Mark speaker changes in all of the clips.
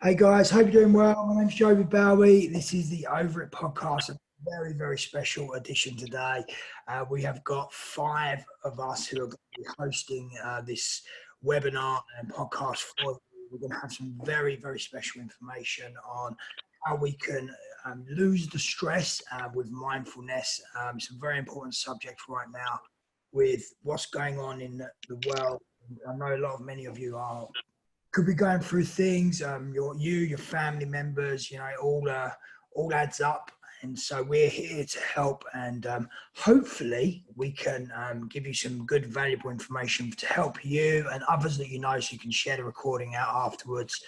Speaker 1: Hey guys, hope you're doing well. My name's Joby Boughey. This is the OVERit Podcast, a very, very special edition today. We have got 5 of us who are going to be hosting this webinar and podcast for you. We're going to have some very, very special information on how we can lose the stress with mindfulness. It's a very important subject right now with what's going on in the world. I know many of you could be going through things, your family members, it all adds up. And so we're here to help, and hopefully we can give you some good, valuable information to help you and others that you know, so you can share the recording out afterwards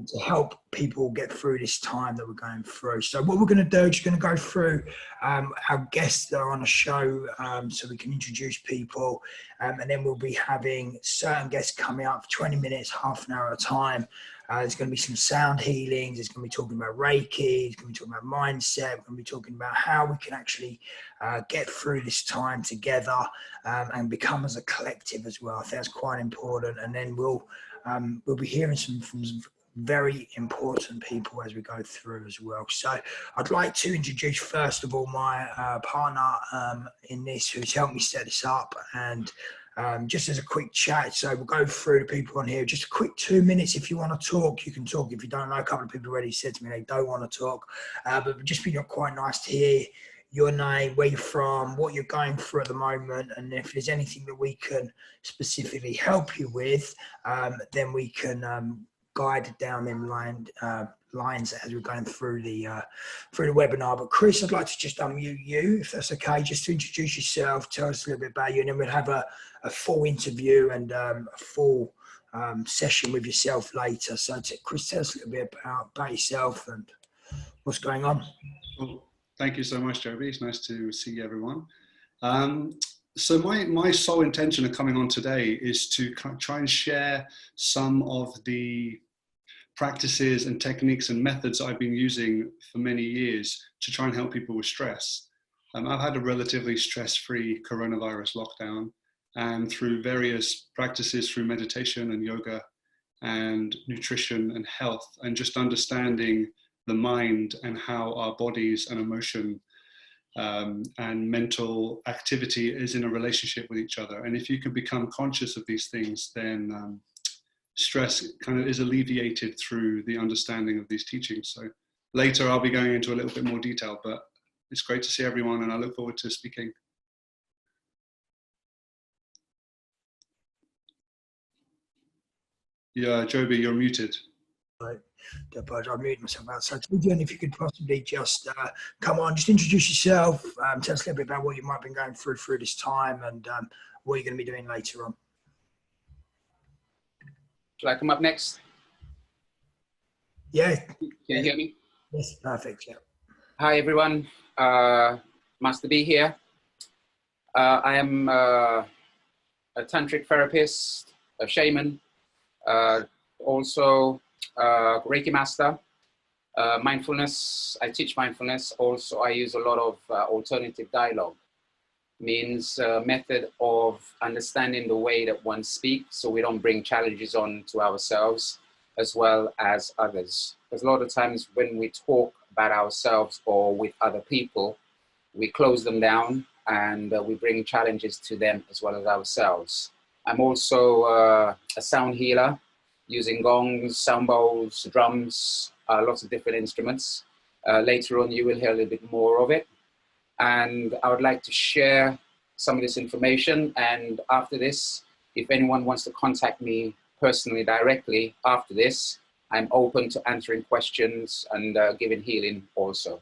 Speaker 1: to help people get through this time that we're going through. So what we're going to do is going to go through our guests that are on the show so we can introduce people, and then we'll be having certain guests coming up for 20 minutes, half an hour at a time. There's going to be some sound healings. There's going to be talking about Reiki. There's going to be talking about mindset. We're going to be talking about how we can actually get through this time together and become as a collective as well. I think that's quite important. And then we'll be hearing from some very important people as we go through as well. So I'd like to introduce first of all my partner in this, who's helped me set this up, and just as a quick chat. So we'll go through the people on here, just a quick 2 minutes. If you want to talk, you can talk. If you don't know, a couple of people already said to me they don't want to talk, but it'd just be quite nice to hear your name, where you're from, what you're going through at the moment, and if there's anything that we can specifically help you with, then we can guide down them lines as we're going through the webinar. But Chris, I'd like to just unmute you, if that's okay, just to introduce yourself, tell us a little bit about you, and then we'll have a full interview and a full session with yourself later. So Chris, tell us a little bit about yourself and what's going on.
Speaker 2: Well, thank you so much, Joby. It's nice to see everyone. So my sole intention of coming on today is to try and share some of the practices and techniques and methods I've been using for many years to try and help people with stress. I've had a relatively stress-free coronavirus lockdown, and through various practices, through meditation and yoga and nutrition and health, and just understanding the mind and how our bodies and emotion and mental activity is in a relationship with each other. And if you can become conscious of these things, then stress kind of is alleviated through the understanding of these teachings. So later I'll be going into a little bit more detail, but it's great to see everyone, and I look forward to speaking. Yeah, Joby, you're muted.
Speaker 1: Right. I'll mute myself out. So Tijen, if you could possibly just come on, just introduce yourself, tell us a little bit about what you might have been going through this time, and what you're going to be doing later on.
Speaker 3: Shall I come up next?
Speaker 1: Yeah.
Speaker 3: Can you hear me?
Speaker 1: Yes, perfect. Yeah.
Speaker 3: Hi, everyone. Master B here. I am a tantric therapist, a shaman, also Reiki master, mindfulness. I teach mindfulness. Also, I use a lot of alternative dialogue. Means a method of understanding the way that one speaks, so we don't bring challenges on to ourselves as well as others. Because a lot of times when we talk about ourselves or with other people, we close them down and we bring challenges to them as well as ourselves. I'm also a sound healer, using gongs, sound bowls, drums, lots of different instruments. Later on, you will hear a little bit more of it. And I would like to share some of this information. And after this, if anyone wants to contact me personally directly after this, I'm open to answering questions and giving healing also.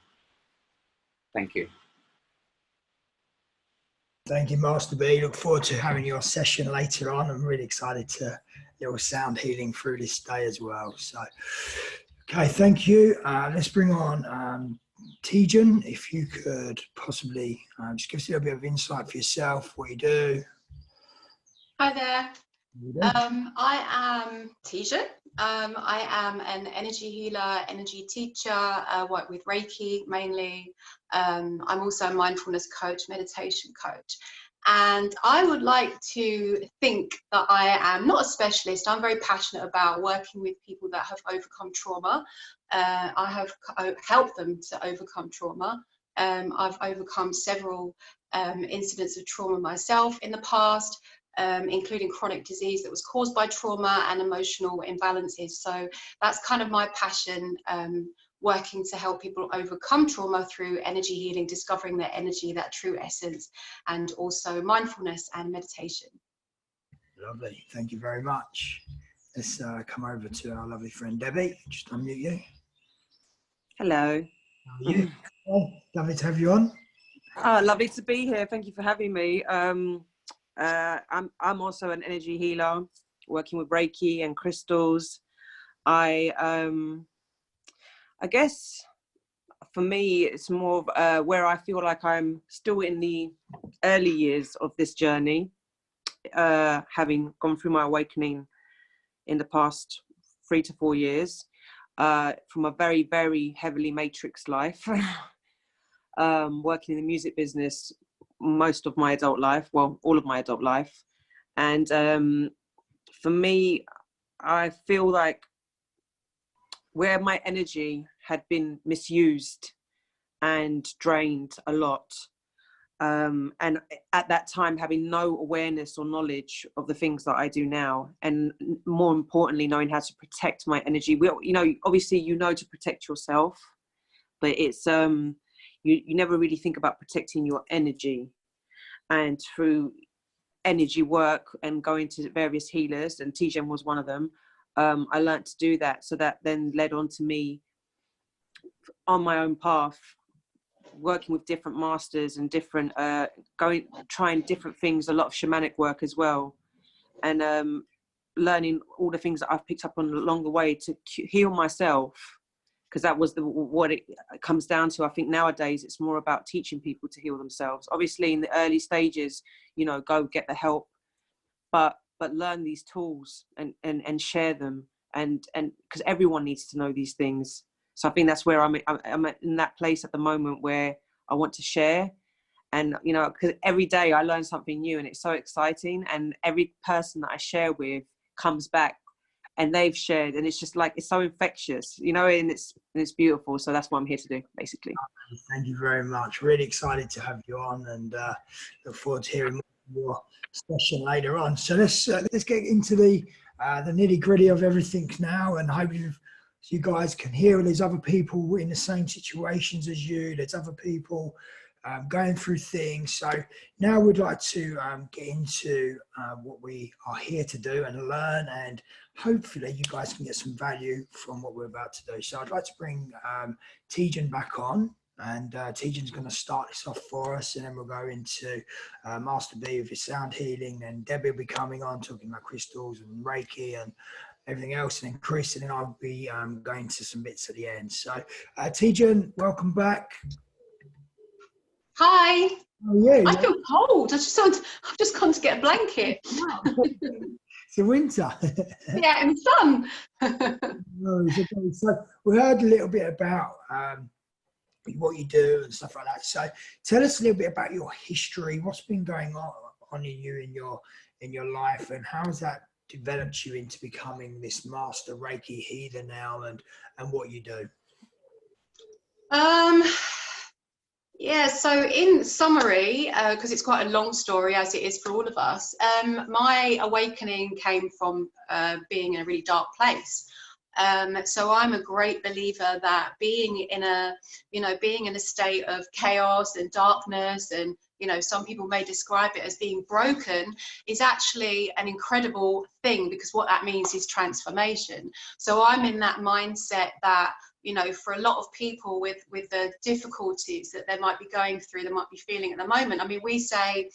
Speaker 3: Thank you.
Speaker 1: Thank you, Master B. Look forward to having your session later on. I'm really excited to little sound healing through this day as well. So, okay, thank you. Let's bring on Tijen, if you could possibly just give us a little bit of insight for yourself, what you do.
Speaker 4: Hi there. I am Tijen. I am an energy healer, energy teacher, work with Reiki mainly. I'm also a mindfulness coach, meditation coach. And I would like to think that I am not a specialist. I'm very passionate about working with people that have overcome trauma. I have helped them to overcome trauma. I've overcome several incidents of trauma myself in the past, including chronic disease that was caused by trauma and emotional imbalances. So that's kind of my passion, working to help people overcome trauma through energy healing, discovering their energy, that true essence, and also mindfulness and meditation.
Speaker 1: Lovely. Thank you very much. Let's come over to our lovely friend Debby. Just unmute you.
Speaker 5: Hello.
Speaker 1: How are you? Lovely to have you on.
Speaker 5: Oh, lovely to be here. Thank you for having me. I'm also an energy healer, working with Reiki and crystals. I guess for me, it's more of where I feel like I'm still in the early years of this journey, having gone through my awakening in the past 3 to 4 years, from a very, very heavily matrix life, working in the music business most of my adult life, well, all of my adult life. And for me, I feel like where my energy had been misused and drained a lot, and at that time having no awareness or knowledge of the things that I do now, and more importantly knowing how to protect my energy. Obviously you know to protect yourself, but it's you never really think about protecting your energy. And through energy work and going to various healers, and Tijen was one of them, I learned to do that. So that then led on to me on my own path, working with different masters and different, trying different things, a lot of shamanic work as well. And learning all the things that I've picked up on along the way to heal myself, because that was what it comes down to. I think nowadays it's more about teaching people to heal themselves. Obviously in the early stages, go get the help, but learn these tools and share them, and because everyone needs to know these things. So I think that's where I'm in that place at the moment where I want to share. And because every day I learn something new, and it's so exciting, and every person that I share with comes back and they've shared, and it's just like, it's so infectious, and it's beautiful. So that's what I'm here to do, basically.
Speaker 1: Thank you very much. Really excited to have you on, and look forward to hearing more session later on. So let's get into the nitty gritty of everything now, and hope you guys can hear there's other people in the same situations as you. There's other people going through things. So now we'd like to get into what we are here to do and learn, and hopefully you guys can get some value from what we're about to do. So I'd like to bring Tijen back on, and Tijen's going to start this off for us, and then we'll go into Master B with his sound healing, and Debby will be coming on talking about crystals and Reiki and everything else, and then Chris, and then I'll be going to some bits at the end. So Tijen, welcome back.
Speaker 4: Hi.
Speaker 1: How are you?
Speaker 4: I feel cold. I've just gone to get a blanket.
Speaker 1: It's the winter.
Speaker 4: Yeah, in the sun.
Speaker 1: So we heard a little bit about what you do and stuff like that. So tell us a little bit about your history. What's been going on in you in your life, and how has that developed you into becoming this master Reiki healer now, and what you do?
Speaker 4: Yeah, so in summary, because it's quite a long story as it is for all of us, my awakening came from being in a really dark place. So I'm a great believer that being in a state of chaos and darkness, and some people may describe it as being broken, is actually an incredible thing, because what that means is transformation. So I'm in that mindset that for a lot of people with the difficulties that they might be going through, they might be feeling at the moment. I mean, we say,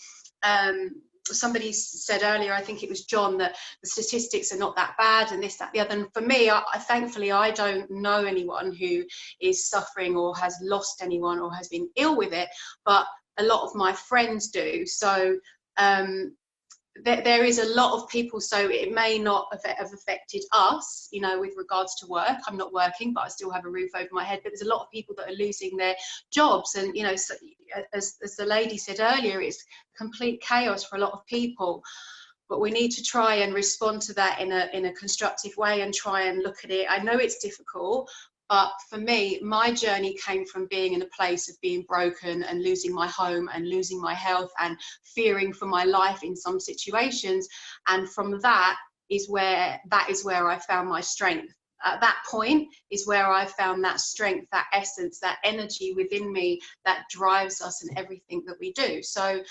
Speaker 4: somebody said earlier, I think it was John, that the statistics are not that bad and this, that, the other. And for me, thankfully, I don't know anyone who is suffering or has lost anyone or has been ill with it, but a lot of my friends do. So there is a lot of people, so it may not have affected us, you know, with regards to work. I'm not working, but I still have a roof over my head. But there's a lot of people that are losing their jobs, and you know, so, as the lady said earlier, it's complete chaos for a lot of people. But we need to try and respond to that in a constructive way and try and look at it. I know it's difficult, but for me, my journey came from being in a place of being broken and losing my home and losing my health and fearing for my life in some situations. And from that is where I found my strength. At that point is where I found that strength, that essence, that energy within me that drives us in everything that we do. So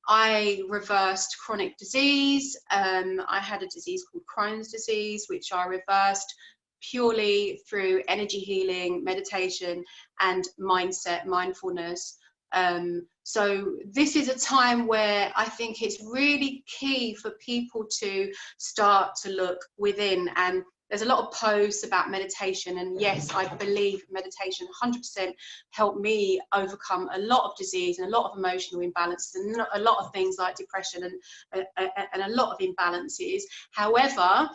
Speaker 4: I reversed chronic disease. I had a disease called Crohn's disease, which I reversed purely through energy healing, meditation, and mindfulness. So this is a time where I think it's really key for people to start to look within. And there's a lot of posts about meditation, and yes, I believe meditation 100% helped me overcome a lot of disease and a lot of emotional imbalances and a lot of things like depression and a lot of imbalances. However,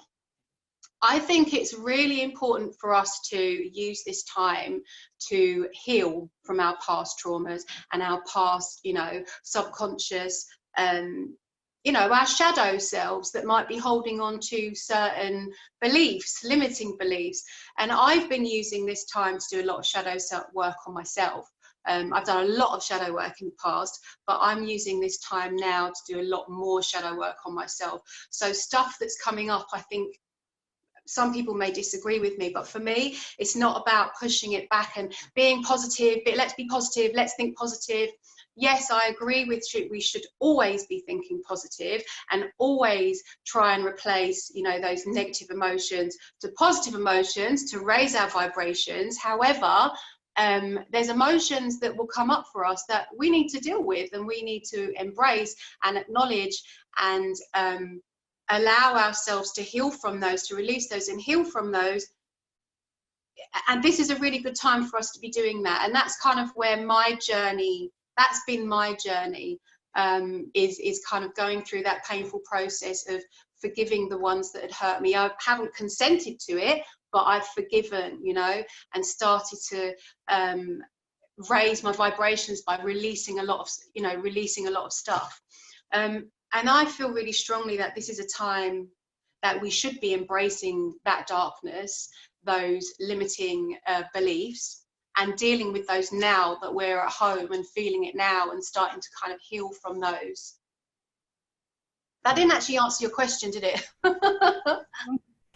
Speaker 4: I think it's really important for us to use this time to heal from our past traumas and our past, you know, subconscious, you know, our shadow selves that might be holding on to certain beliefs, limiting beliefs. And I've been using this time to do a lot of shadow work on myself. I've done a lot of shadow work in the past, but I'm using this time now to do a lot more shadow work on myself. So stuff that's coming up, I think, some people may disagree with me, but for me, it's not about pushing it back and being positive, but let's be positive, let's think positive. Yes, I agree with you. We should always be thinking positive and always try and replace, you know, those negative emotions to positive emotions to raise our vibrations. However, there's emotions that will come up for us that we need to deal with, and we need to embrace and acknowledge and allow ourselves to heal from those, to release those and heal from those. And this is a really good time for us to be doing that. And that's kind of where my journey, that's been my journey, is kind of going through that painful process of forgiving the ones that had hurt me. I haven't consented to it, but I've forgiven, you know, and started to raise my vibrations by releasing a lot of stuff. And I feel really strongly that this is a time that we should be embracing that darkness, those limiting beliefs, and dealing with those now that we're at home and feeling it now and starting to kind of heal from those. That didn't actually answer your question, did it?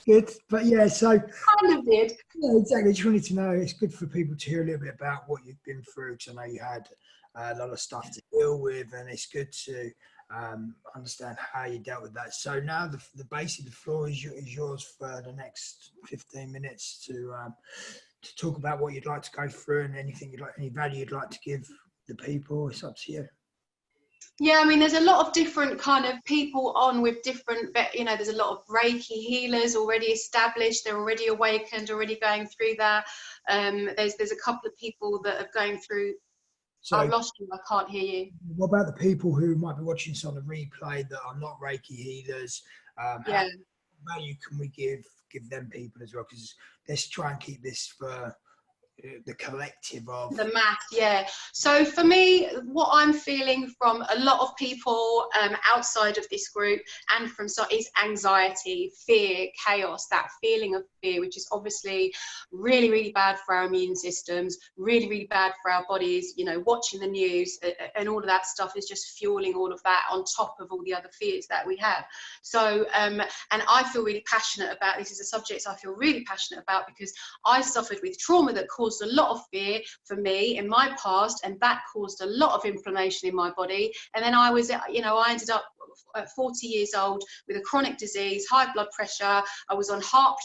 Speaker 1: Good, but yeah, so
Speaker 4: kind of did.
Speaker 1: Yeah, exactly. Just wanted to know. It's good for people to hear a little bit about what you've been through, because I know you had a lot of stuff to deal with, and it's good to understand how you dealt with that. So now the basic, the floor is yours for the next 15 minutes to talk about what you'd like to go through and anything you'd like, any value you'd like to give the people. It's up to you.
Speaker 4: Yeah, I mean, there's a lot of different kind of people on with different, you know, there's a lot of Reiki healers already established, they're already awakened, already going through that. There's a couple of people that are going through. So, I've lost you, I can't hear you.
Speaker 1: What about the people who might be watching this on the replay that are not Reiki healers?
Speaker 4: Yeah.
Speaker 1: What value can we give them people as well? Because let's try and keep this for the collective of
Speaker 4: the mass. Yeah, so for me, what I'm feeling from a lot of people outside of this group and from is anxiety, fear, chaos, that feeling of fear, which is obviously really, really bad for our immune systems, really, really bad for our bodies. You know, watching the news and all of that stuff is just fueling all of that on top of all the other fears that we have. So and I feel really passionate about this. Is a subject I feel really passionate about because I suffered with trauma that caused a lot of fear for me in my past, and that caused a lot of inflammation in my body. And then I was, you know, I ended up at 40 years old with a chronic disease, high blood pressure. I was on heart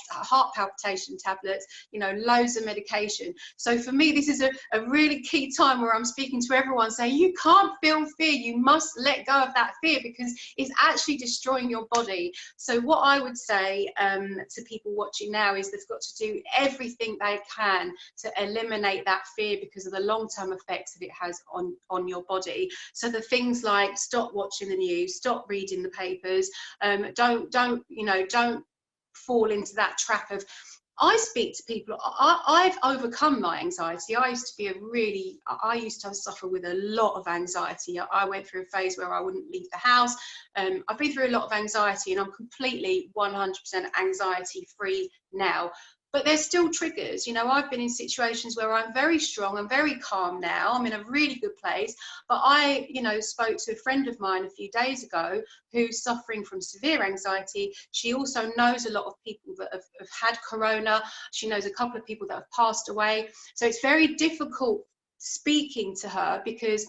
Speaker 4: palpitation tablets, you know, loads of medication. So for me, this is a really key time where I'm speaking to everyone saying, you can't feel fear. You must let go of that fear because it's actually destroying your body. So what I would say to people watching now is they've got to do everything they can to eliminate that fear because of the long-term effects that it has on your body. So the things like stop watching the news, stop stop reading the papers. Don't fall into that trap of, I speak to people, I've overcome my anxiety. I used to suffer with a lot of anxiety. I went through a phase where I wouldn't leave the house. I've been through a lot of anxiety, and I'm completely 100% anxiety free now. But there's still triggers. I've been in situations where I'm very strong, I'm very calm now, I'm in a really good place. But I, spoke to a friend of mine a few days ago who's suffering from severe anxiety. She also knows a lot of people that have had corona. She knows a couple of people that have passed away. So it's very difficult speaking to her, because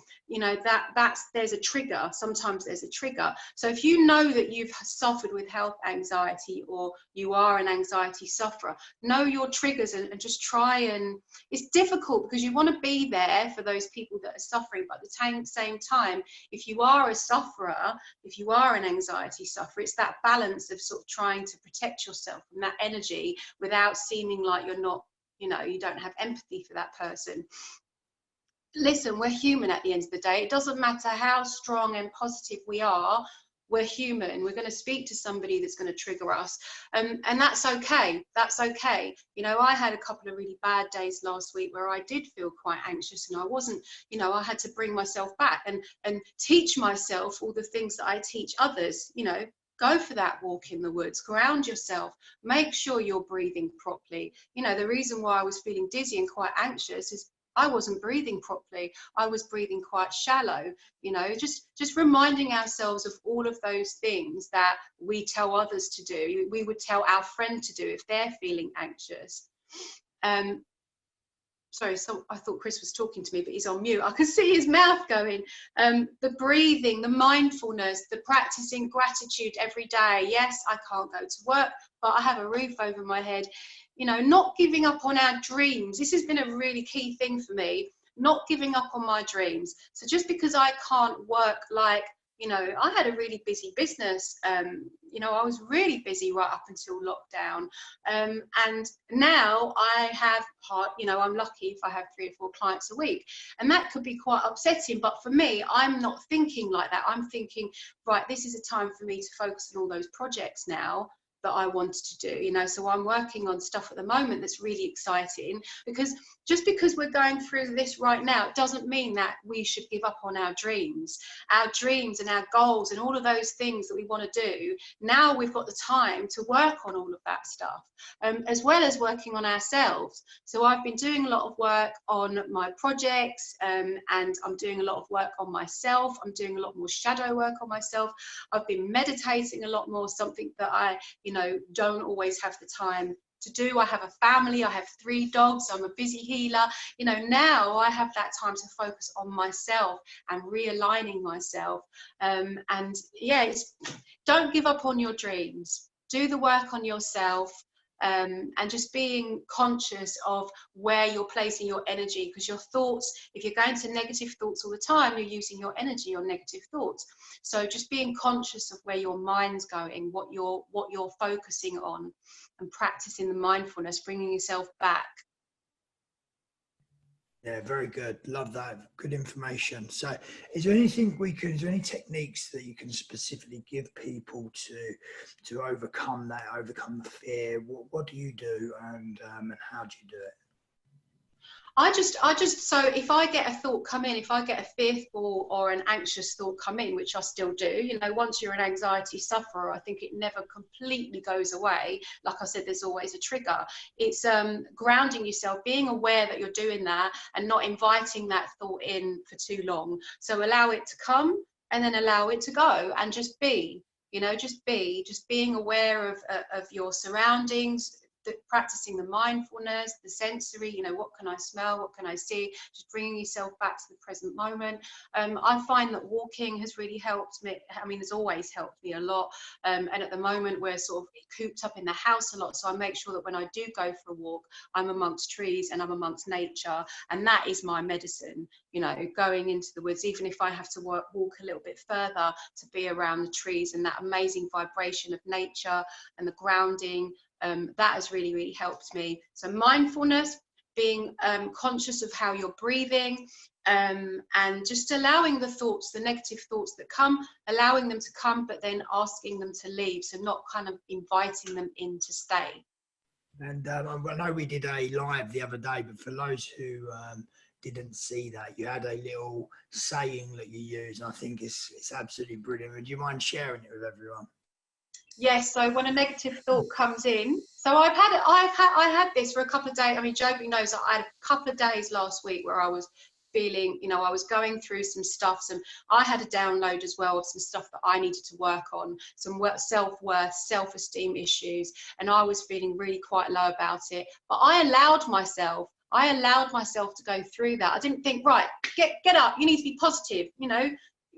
Speaker 4: there's a trigger. Sometimes there's a trigger. So if you know that you've suffered with health anxiety, or you are an anxiety sufferer, know your triggers and just try. And it's difficult because you want to be there for those people that are suffering, but at the same time, if you are a sufferer, if you are an anxiety sufferer, it's that balance of sort of trying to protect yourself from that energy without seeming like you're not, you don't have empathy for that person. Listen, we're human at the end of the day. It doesn't matter how strong and positive we are, we're human. We're going to speak to somebody that's going to trigger us. And that's okay. That's okay. I had a couple of really bad days last week where I did feel quite anxious, and I wasn't, I had to bring myself back and teach myself all the things that I teach others. Go for that walk in the woods, ground yourself, make sure you're breathing properly. The reason why I was feeling dizzy and quite anxious is I wasn't breathing properly. I was breathing quite shallow, just reminding ourselves of all of those things that we tell others to do. We would tell our friend to do if they're feeling anxious. Sorry, so I thought Chris was talking to me, but he's on mute. I can see his mouth going. The breathing, the mindfulness, the practicing gratitude every day. Yes, I can't go to work, but I have a roof over my head. Not giving up on our dreams. This has been a really key thing for me, not giving up on my dreams. So just because I can't work like, I had a really busy business. I was really busy right up until lockdown. And now I have, I'm lucky if I have 3 or 4 clients a week. And that could be quite upsetting. But for me, I'm not thinking like that. I'm thinking, right, this is a time for me to focus on all those projects now that I wanted to do, so I'm working on stuff at the moment that's really exciting, because just because we're going through this right now, it doesn't mean that we should give up on our dreams and our goals and all of those things that we want to do. Now we've got the time to work on all of that stuff, as well as working on ourselves. So I've been doing a lot of work on my projects, and I'm doing a lot of work on myself. I'm doing a lot more shadow work on myself. I've been meditating a lot more, something that I don't always have the time to do. I have a family, I have 3 dogs, I'm a busy healer. Now I have that time to focus on myself and realigning myself. Don't give up on your dreams. Do the work on yourself. And just being conscious of where you're placing your energy, because your thoughts, if you're going to negative thoughts all the time, you're using your energy on negative thoughts. So just being conscious of where your mind's going, what you're focusing on, and practicing the mindfulness, bringing yourself back.
Speaker 1: Yeah, very good. Love that. Good information. So is there any techniques that you can specifically give people to overcome the fear? What do you do, and how do you do it?
Speaker 4: So if I get a thought come in, if I get a fearful or an anxious thought come in, which I still do, once you're an anxiety sufferer, I think it never completely goes away. Like I said, there's always a trigger. It's grounding yourself, being aware that you're doing that, and not inviting that thought in for too long. So allow it to come and then allow it to go, and just be, just being aware of your surroundings, practicing the mindfulness, the sensory, what can I smell, what can I see, just bringing yourself back to the present moment. I find that walking has really helped me. It's always helped me a lot, and at the moment we're sort of cooped up in the house a lot, so I make sure that when I do go for a walk, I'm amongst trees and I'm amongst nature, and that is my medicine. Going into the woods, even if I have to walk a little bit further, to be around the trees and that amazing vibration of nature and the grounding. That has really, really helped me. So mindfulness, being conscious of how you're breathing, and just allowing the thoughts, the negative thoughts that come, allowing them to come, but then asking them to leave. So not kind of inviting them in to stay.
Speaker 1: And I know we did a live the other day, but for those who didn't see that, you had a little saying that you use, and I think it's absolutely brilliant. Would you mind sharing it with everyone?
Speaker 4: Yes, so when a negative thought comes in, so I had this for a couple of days. I mean, Joby knows that I had a couple of days last week where I was feeling, you know, I was going through some stuff, I had a download as well of some stuff that I needed to work on, some self-worth, self-esteem issues, and I was feeling really quite low about it. But I allowed myself to go through that. I didn't think, right, get up, you need to be positive, you know,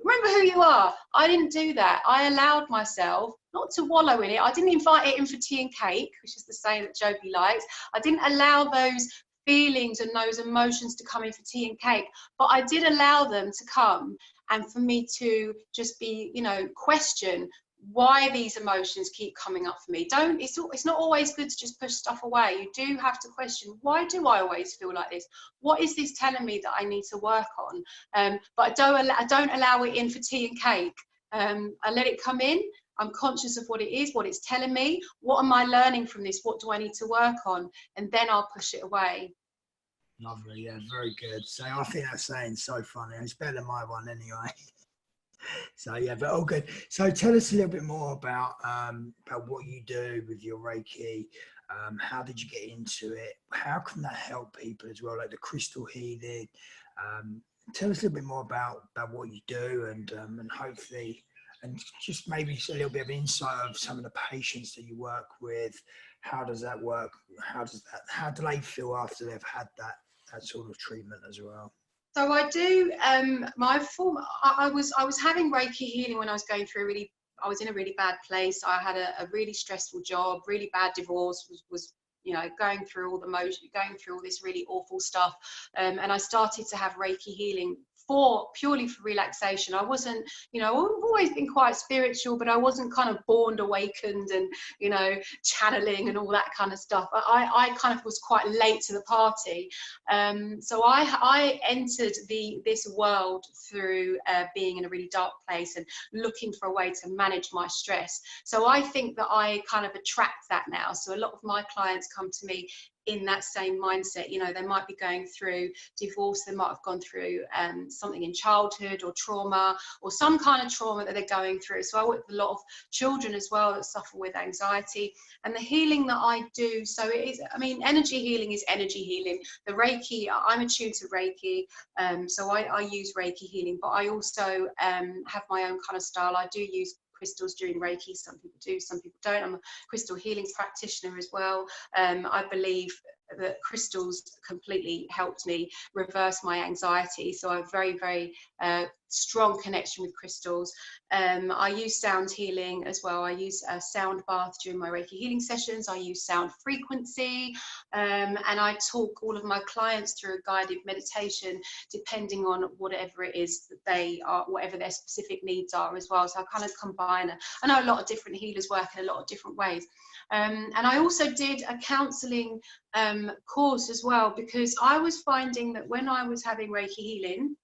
Speaker 4: remember who you are. I didn't do that. I allowed myself not to wallow in it. I didn't invite it in for tea and cake, which is the saying that Joby likes. I didn't allow those feelings and those emotions to come in for tea and cake, but I did allow them to come, and for me to just be, you know, question why these emotions keep coming up for me. It's not always good to just push stuff away. You do have to question, why do I always feel like this? What is this telling me that I need to work on? But I don't allow it in for tea and cake. I let it come in. I'm conscious of what it is, what it's telling me. What am I learning from this? What do I need to work on? And then I'll push it away.
Speaker 1: Lovely, yeah, very good. So I think that saying's so funny. It's better than my one anyway. So yeah, but all good. So tell us a little bit more about what you do with your Reiki. How did you get into it? How can that help people as well, like the crystal healing? Tell us a little bit more about what you do, and hopefully, and just maybe a little bit of insight of some of the patients that you work with. How does that work? How do they feel after they've had that sort of treatment as well?
Speaker 4: So I do, I was having Reiki healing when I was going through I was in a really bad place. I had a really stressful job, really bad divorce, was you know, going through all this really awful stuff. And I started to have Reiki healing purely for relaxation. I wasn't, you know, I've always been quite spiritual, but I wasn't kind of born awakened and, you know, channeling and all that kind of stuff. I kind of was quite late to the party. So I entered this world through being in a really dark place and looking for a way to manage my stress. So I think that I kind of attract that now. So a lot of my clients come to me in that same mindset. You know, they might be going through divorce, they might have gone through something in childhood or trauma, or some kind of trauma that they're going through. So I work with a lot of children as well that suffer with anxiety. And the healing that I do, so it is, I mean, energy healing is energy healing. The Reiki, I'm attuned to Reiki, so I use Reiki healing, but I also have my own kind of style. I do use crystals during Reiki. Some people do, some people don't. I'm a crystal healing practitioner as well. I believe that crystals completely helped me reverse my anxiety. So I have very, very strong connection with crystals. I use sound healing as well. I use a sound bath during my Reiki healing sessions. I use sound frequency, and I talk all of my clients through a guided meditation, depending on whatever it is that they are, whatever their specific needs are as well. So I kind of combine. I know a lot of different healers work in a lot of different ways. And I also did a counselling course as well, because I was finding that when I was having Reiki healing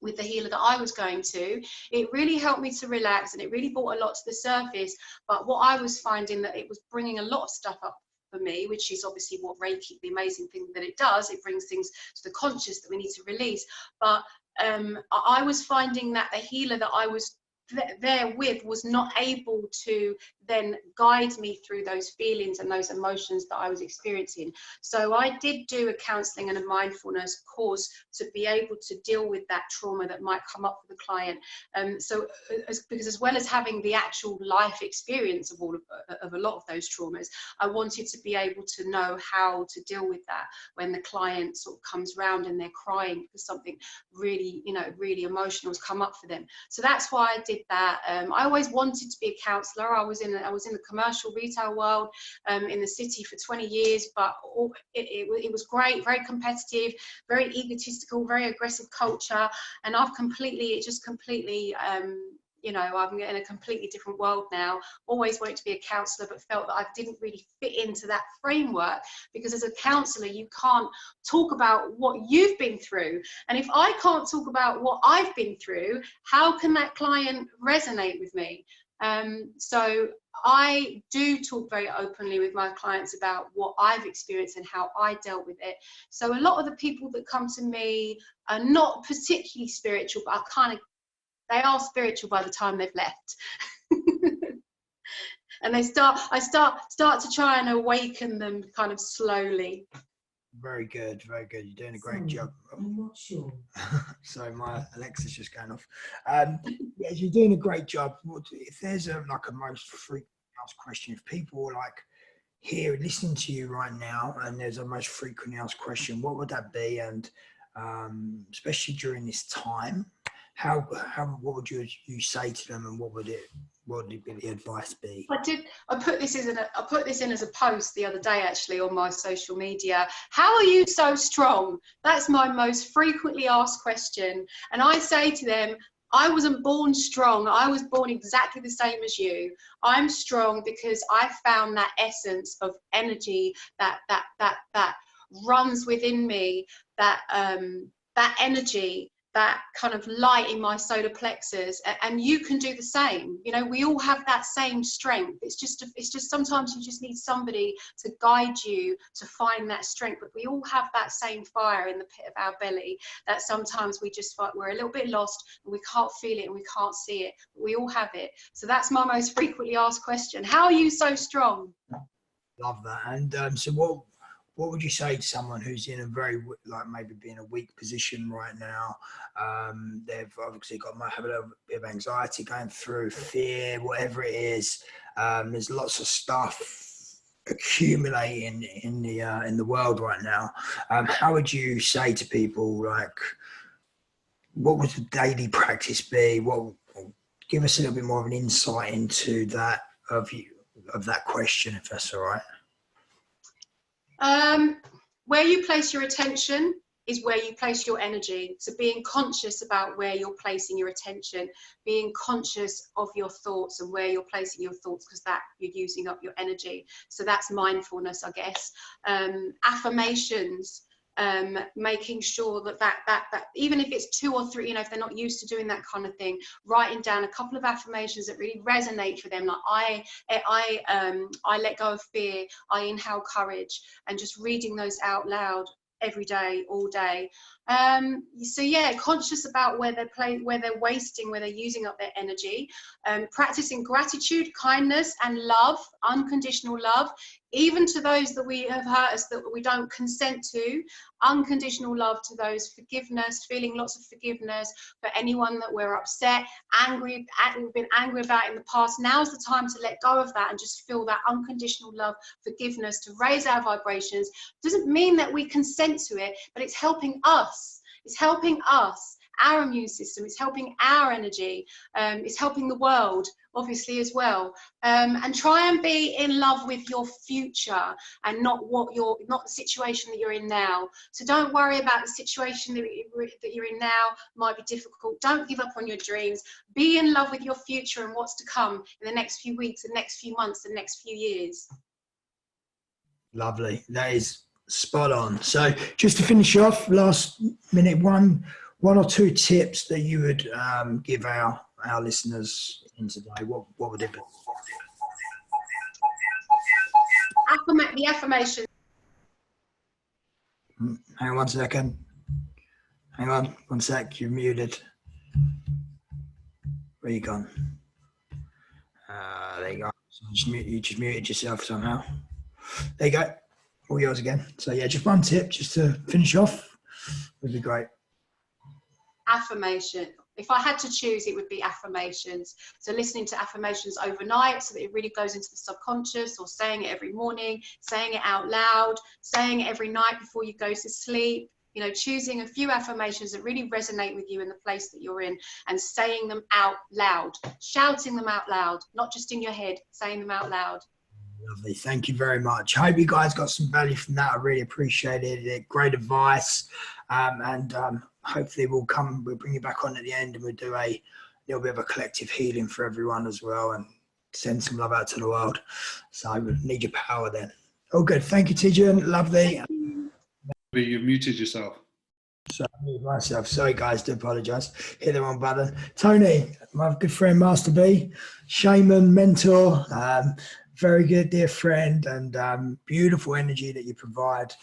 Speaker 4: with the healer that I was going to, it really helped me to relax, and it really brought a lot to the surface. But what I was finding, that it was bringing a lot of stuff up for me, which is obviously what Reiki, the amazing thing that it does, it brings things to the conscious that we need to release. But I was finding that the healer that I was there with was not able to then guide me through those feelings and those emotions that I was experiencing. So I did do a counselling and a mindfulness course to be able to deal with that trauma that might come up for the client. Because as well as having the actual life experience of a lot of those traumas, I wanted to be able to know how to deal with that when the client sort of comes round and they're crying because something really, you know, really emotional has come up for them. So that's why I did that. I always wanted to be a counsellor. I was in the commercial retail world in the city for 20 years, but it was great, very competitive, very egotistical, very aggressive culture, and it just completely you know, I'm in a completely different world now. Always wanted to be a counsellor, but felt that I didn't really fit into that framework, because as a counsellor, you can't talk about what you've been through. And if I can't talk about what I've been through, how can that client resonate with me? So I do talk very openly with my clients about what I've experienced and how I dealt with it. So a lot of the people that come to me are not particularly spiritual, but they are spiritual by the time they've left. And I start to try and awaken them kind of slowly.
Speaker 1: Very good, very good. You're doing a great job.
Speaker 6: I'm not sure.
Speaker 1: So my Alexa's just going off. Yeah, you're doing a great job. If there's a most frequently asked question, if people are like here listening to you right now, and there's a most frequently asked question, what would that be? And especially during this time, what would you say to them, and what would the advice be?
Speaker 4: I put this in as a post the other day, actually, on my social media. How are you so strong? That's my most frequently asked question. And I say to them, I wasn't born strong. I was born exactly the same as you. I'm strong because I found that essence of energy that runs within me, that energy, that kind of light in my solar plexus, and you can do the same. You know, we all have that same strength. It's just sometimes you just need somebody to guide you to find that strength. But we all have that same fire in the pit of our belly that sometimes we're a little bit lost and we can't feel it and we can't see it. But we all have it. So that's my most frequently asked question. How are you so strong?
Speaker 1: Love that. And so what would you say to someone who's in a very, maybe be in a weak position right now? They've obviously might have a little bit of anxiety going through, fear, whatever it is. There's lots of stuff accumulating in the world right now. How would you say to people, what would the daily practice be? Give us a little bit more of an insight into that of that question, if that's all right.
Speaker 4: Where you place your attention is where you place your energy. So being conscious about where you're placing your attention, being conscious of your thoughts and where you're placing your thoughts, because that you're using up your energy. So that's mindfulness, I guess. Affirmations, making sure that even if it's 2 or 3, you know, if they're not used to doing that kind of thing, writing down a couple of affirmations that really resonate for them, like I let go of fear, I inhale courage, and just reading those out loud every day, all day. So yeah, conscious about where they're wasting, where they're using up their energy. Practicing gratitude, kindness, and love, unconditional love, even to those that we have hurt us that we don't consent to. Unconditional love to those. Forgiveness, feeling lots of forgiveness for anyone that we're upset, we've been angry about in the past. Now's the time to let go of that and just feel that unconditional love, forgiveness, to raise our vibrations. Doesn't mean that we consent to it, but it's helping us. It's helping us, our immune system. It's helping our energy. It's helping the world, obviously, as well. And try and be in love with your future and not the situation that you're in now. So don't worry about the situation that you're in now. Might be difficult. Don't give up on your dreams. Be in love with your future and what's to come in the next few weeks, the next few months, the next few years.
Speaker 1: Lovely. That is spot on. So just to finish off, last minute, one or two tips that you would give our listeners in today. What would it be?
Speaker 4: The affirmation.
Speaker 1: Hang on 1 second. Hang on 1 sec. You're muted. Where you gone? There you go. So you just muted yourself somehow. There you go. All yours again. So yeah, just one tip just to finish off would be great.
Speaker 4: Affirmation. If I had to choose, it would be affirmations. So listening to affirmations overnight so that it really goes into the subconscious, or saying it every morning, saying it out loud, saying it every night before you go to sleep. You know, choosing a few affirmations that really resonate with you in the place that you're in and saying them out loud, shouting them out loud, not just in your head, saying them out loud.
Speaker 1: Lovely. Thank you very much. I hope you guys got some value from that. I really appreciate it. Great advice. And hopefully we'll bring you back on at the end and we'll do little bit of a collective healing for everyone as well, and send some love out to the world. So I need your power then. Oh, good. Thank you, Tijen. Lovely.
Speaker 2: You muted yourself.
Speaker 1: So I muted myself. Sorry, guys. Do apologise. Hit the wrong button. Tony, my good friend, Master B, shaman, mentor, very good, dear friend, and beautiful energy that you provide.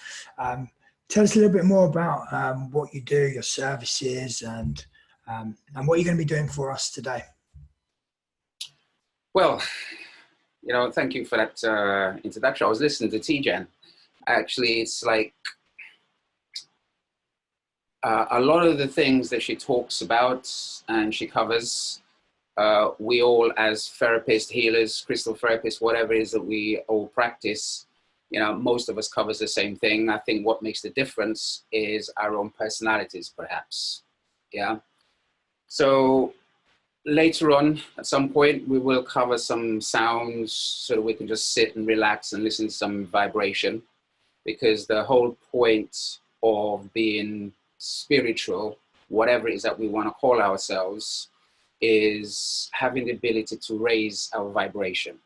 Speaker 1: Tell us a little bit more about what you do, your services, and what you're going to be doing for us today.
Speaker 3: Well, thank you for that introduction. I was listening to Tijen. Actually, it's like a lot of the things that she talks about and she covers, we all as therapists, healers, crystal therapists, whatever it is that we all practice, most of us covers the same thing. I think what makes the difference is our own personalities, perhaps. Yeah. So later on, at some point, we will cover some sounds so that we can just sit and relax and listen to some vibration, because the whole point of being spiritual, whatever it is that we want to call ourselves, is having the ability to raise our vibration.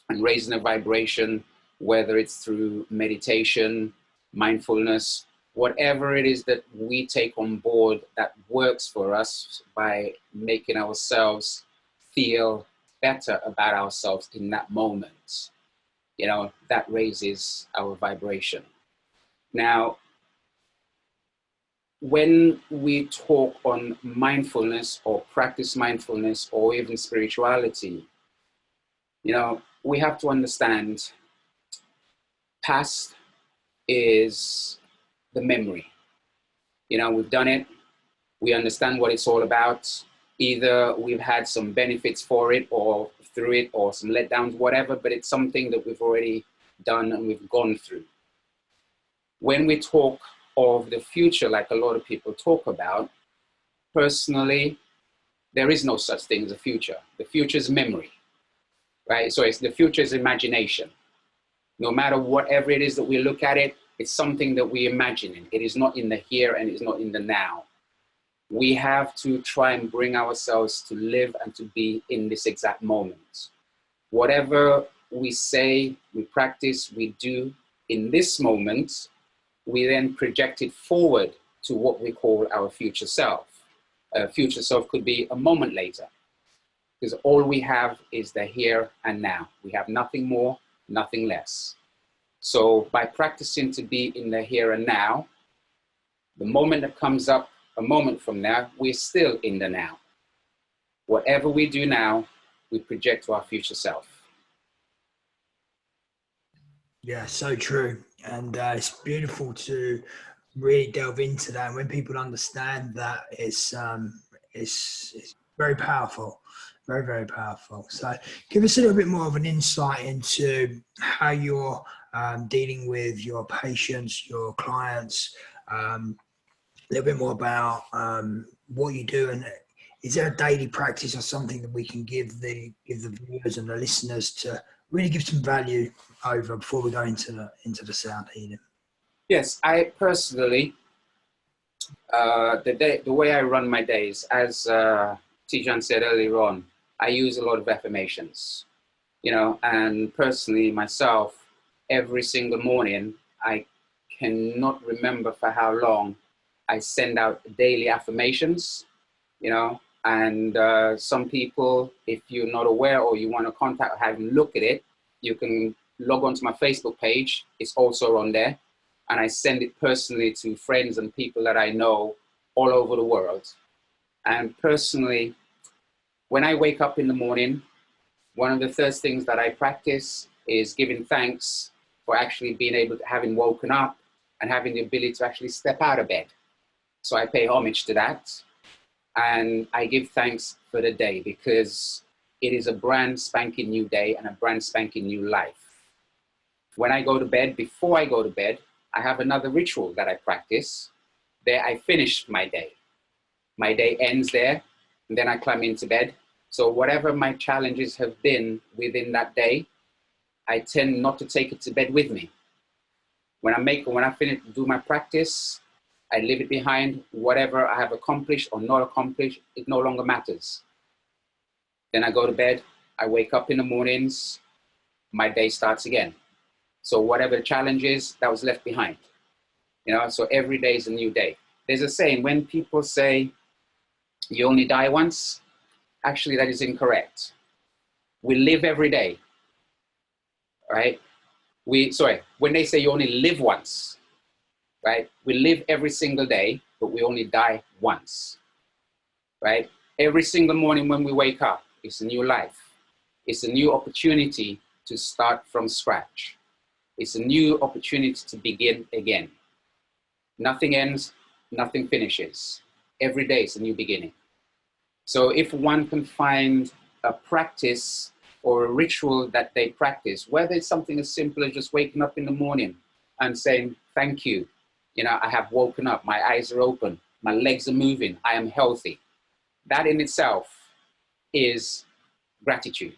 Speaker 3: And raising a vibration, whether it's through meditation, mindfulness, whatever it is that we take on board that works for us by making ourselves feel better about ourselves in that moment, that raises our vibration. Now, when we talk on mindfulness or practice mindfulness or even spirituality, we have to understand past is the memory. We've done it. We understand what it's all about. Either we've had some benefits for it or through it, or some letdowns, whatever, but it's something that we've already done and we've gone through. When we talk of the future, like a lot of people talk about, personally, there is no such thing as a future. The future is memory, right? So the future is imagination. No matter whatever it is that we look at it, it's something that we imagine. It is not in the here and it's not in the now. We have to try and bring ourselves to live and to be in this exact moment. Whatever we say, we practice, we do in this moment, we then project it forward to what we call our future self. Future self could be a moment later, because all we have is the here and now. We have nothing more, nothing less. So by practicing to be in the here and now, the moment that comes up a moment from now, we're still in the now. Whatever we do now, we project to our future self.
Speaker 1: Yeah, so true. And it's beautiful to really delve into that. And when people understand that, it's very powerful, very, very powerful. So give us a little bit more of an insight into how you're dealing with your patients, your clients, a little bit more about what you do. And is there a daily practice or something that we can give the viewers and the listeners to really give some value over before we go into the sound healing?
Speaker 3: Yes, I personally, the way I run my days, as Tijen said earlier on, I use a lot of affirmations, and personally myself, every single morning, I cannot remember for how long I send out daily affirmations, and some people, if you're not aware or you want to contact or have a look at it, you can log on to my Facebook page. It's also on there. And I send it personally to friends and people that I know all over the world. And personally, when I wake up in the morning, one of the first things that I practice is giving thanks for actually being able to having woken up and having the ability to actually step out of bed. So I pay homage to that. And I give thanks for the day, because it is a brand spanking new day and a brand spanking new life. When I go to bed, before I go to bed, I have another ritual that I practice. There I finish my day. My day ends there, and then I climb into bed. So whatever my challenges have been within that day, I tend not to take it to bed with me. When I finish, do my practice, I leave it behind. Whatever I have accomplished or not accomplished, it no longer matters. Then I go to bed. I wake up in the mornings. My day starts again. So whatever the challenge is, that was left behind. You know, so every day is a new day. There's a saying, when people say you only die once, actually that is incorrect. We live every day, right? When they say you only live once, right? We live every single day, but we only die once, right? Every single morning when we wake up, it's a new life. It's a new opportunity to start from scratch. It's a new opportunity to begin again. Nothing ends, nothing finishes. Every day is a new beginning. So if one can find a practice or a ritual that they practice, whether it's something as simple as just waking up in the morning and saying, thank you. You know, I have woken up, my eyes are open, my legs are moving, I am healthy. That in itself is gratitude.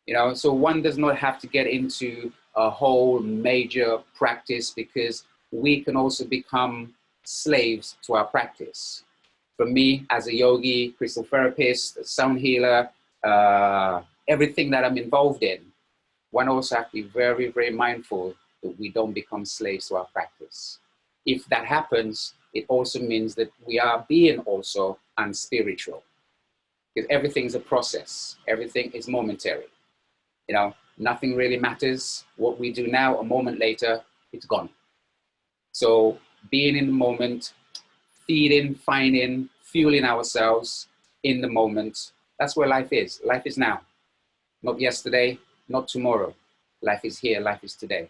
Speaker 3: You know, so one does not have to get into a whole major practice, because we can also become slaves to our practice. For me, as a yogi, crystal therapist, a sound healer, everything that I'm involved in, one also has to be very, very mindful that we don't become slaves to our practice. If that happens, it also means that we are being also unspiritual. Because everything's a process. Everything is momentary. You know, nothing really matters. What we do now, a moment later, it's gone. So being in the moment, feeding, finding, fueling ourselves in the moment, that's where life is. Life is now. Not yesterday, not tomorrow. Life is here, life is today.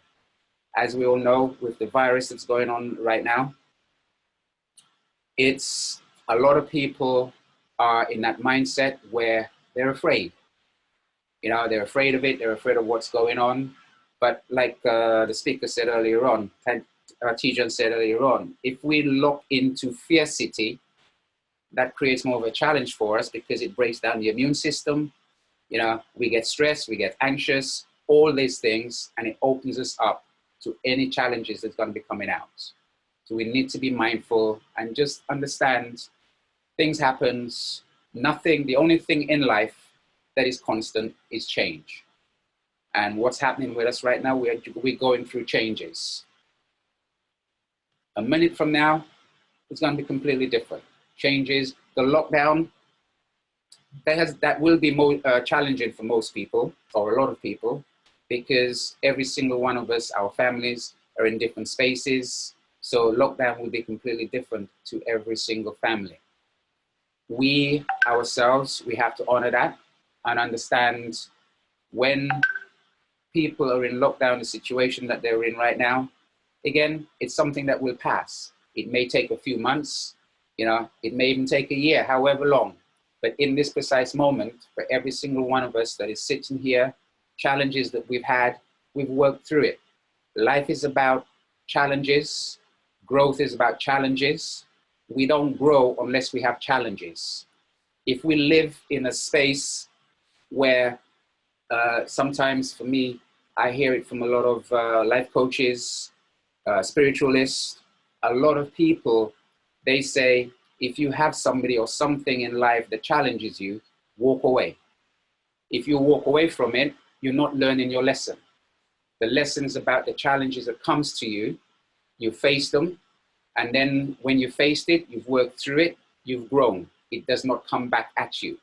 Speaker 3: As we all know, with the virus that's going on right now, it's a lot of people are in that mindset where they're afraid. You know, they're afraid of it. They're afraid of what's going on. But like the speaker said earlier on, Tijen said earlier on, if we lock into fear city, that creates more of a challenge for us, because it breaks down the immune system. You know, we get stressed, we get anxious, all these things, and it opens us up to any challenges that's going to be coming out. So we need to be mindful and just understand things happen. The only thing in life that is constant is change. And what's happening with us right now, we're going through changes. A minute from now, it's going to be completely different. Changes, the lockdown, that will be more challenging for most people, or a lot of people, because every single one of us, our families, are in different spaces. So lockdown will be completely different to every single family. We ourselves, we have to honor that and understand when people are in lockdown, the situation that they're in right now, again, it's something that will pass. It may take a few months, you know, it may even take a year, however long. But in this precise moment, for every single one of us that is sitting here, challenges that we've had, we've worked through it. Life is about challenges. Growth is about challenges. We don't grow unless we have challenges. If we live in a space where sometimes, for me, I hear it from a lot of life coaches, spiritualists, a lot of people, they say, if you have somebody or something in life that challenges you, walk away. If you walk away from it, you're not learning your lesson. The lessons about the challenges that comes to you, you face them, and then when you faced it, you've worked through it, you've grown. It does not come back at you.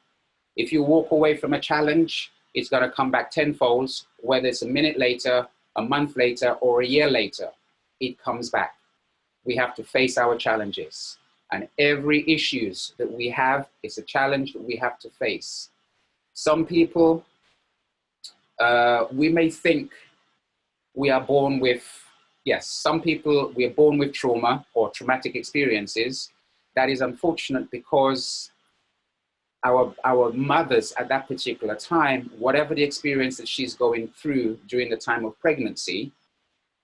Speaker 3: If you walk away from a challenge, it's going to come back tenfold, whether it's a minute later, a month later, or a year later, it comes back. We have to face our challenges. And every issues that we have is a challenge that we have to face. Some people, we may think we are born with, yes, some people, we are born with trauma or traumatic experiences. That is unfortunate, because our mothers at that particular time, whatever the experience that she's going through during the time of pregnancy,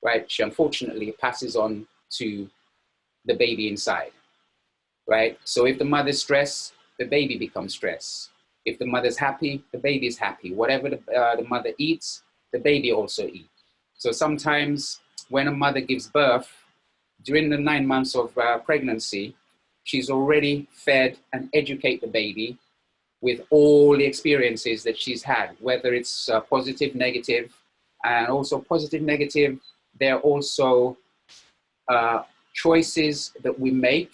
Speaker 3: right, she unfortunately passes on to the baby inside, right? So if the mother's stressed, the baby becomes stressed. If the mother's happy, the baby's happy. Whatever the mother eats, the baby also eats. So sometimes when a mother gives birth, during the 9 months of pregnancy, she's already fed and educate the baby with all the experiences that she's had, whether it's positive, negative, and also positive, negative. There are also choices that we make,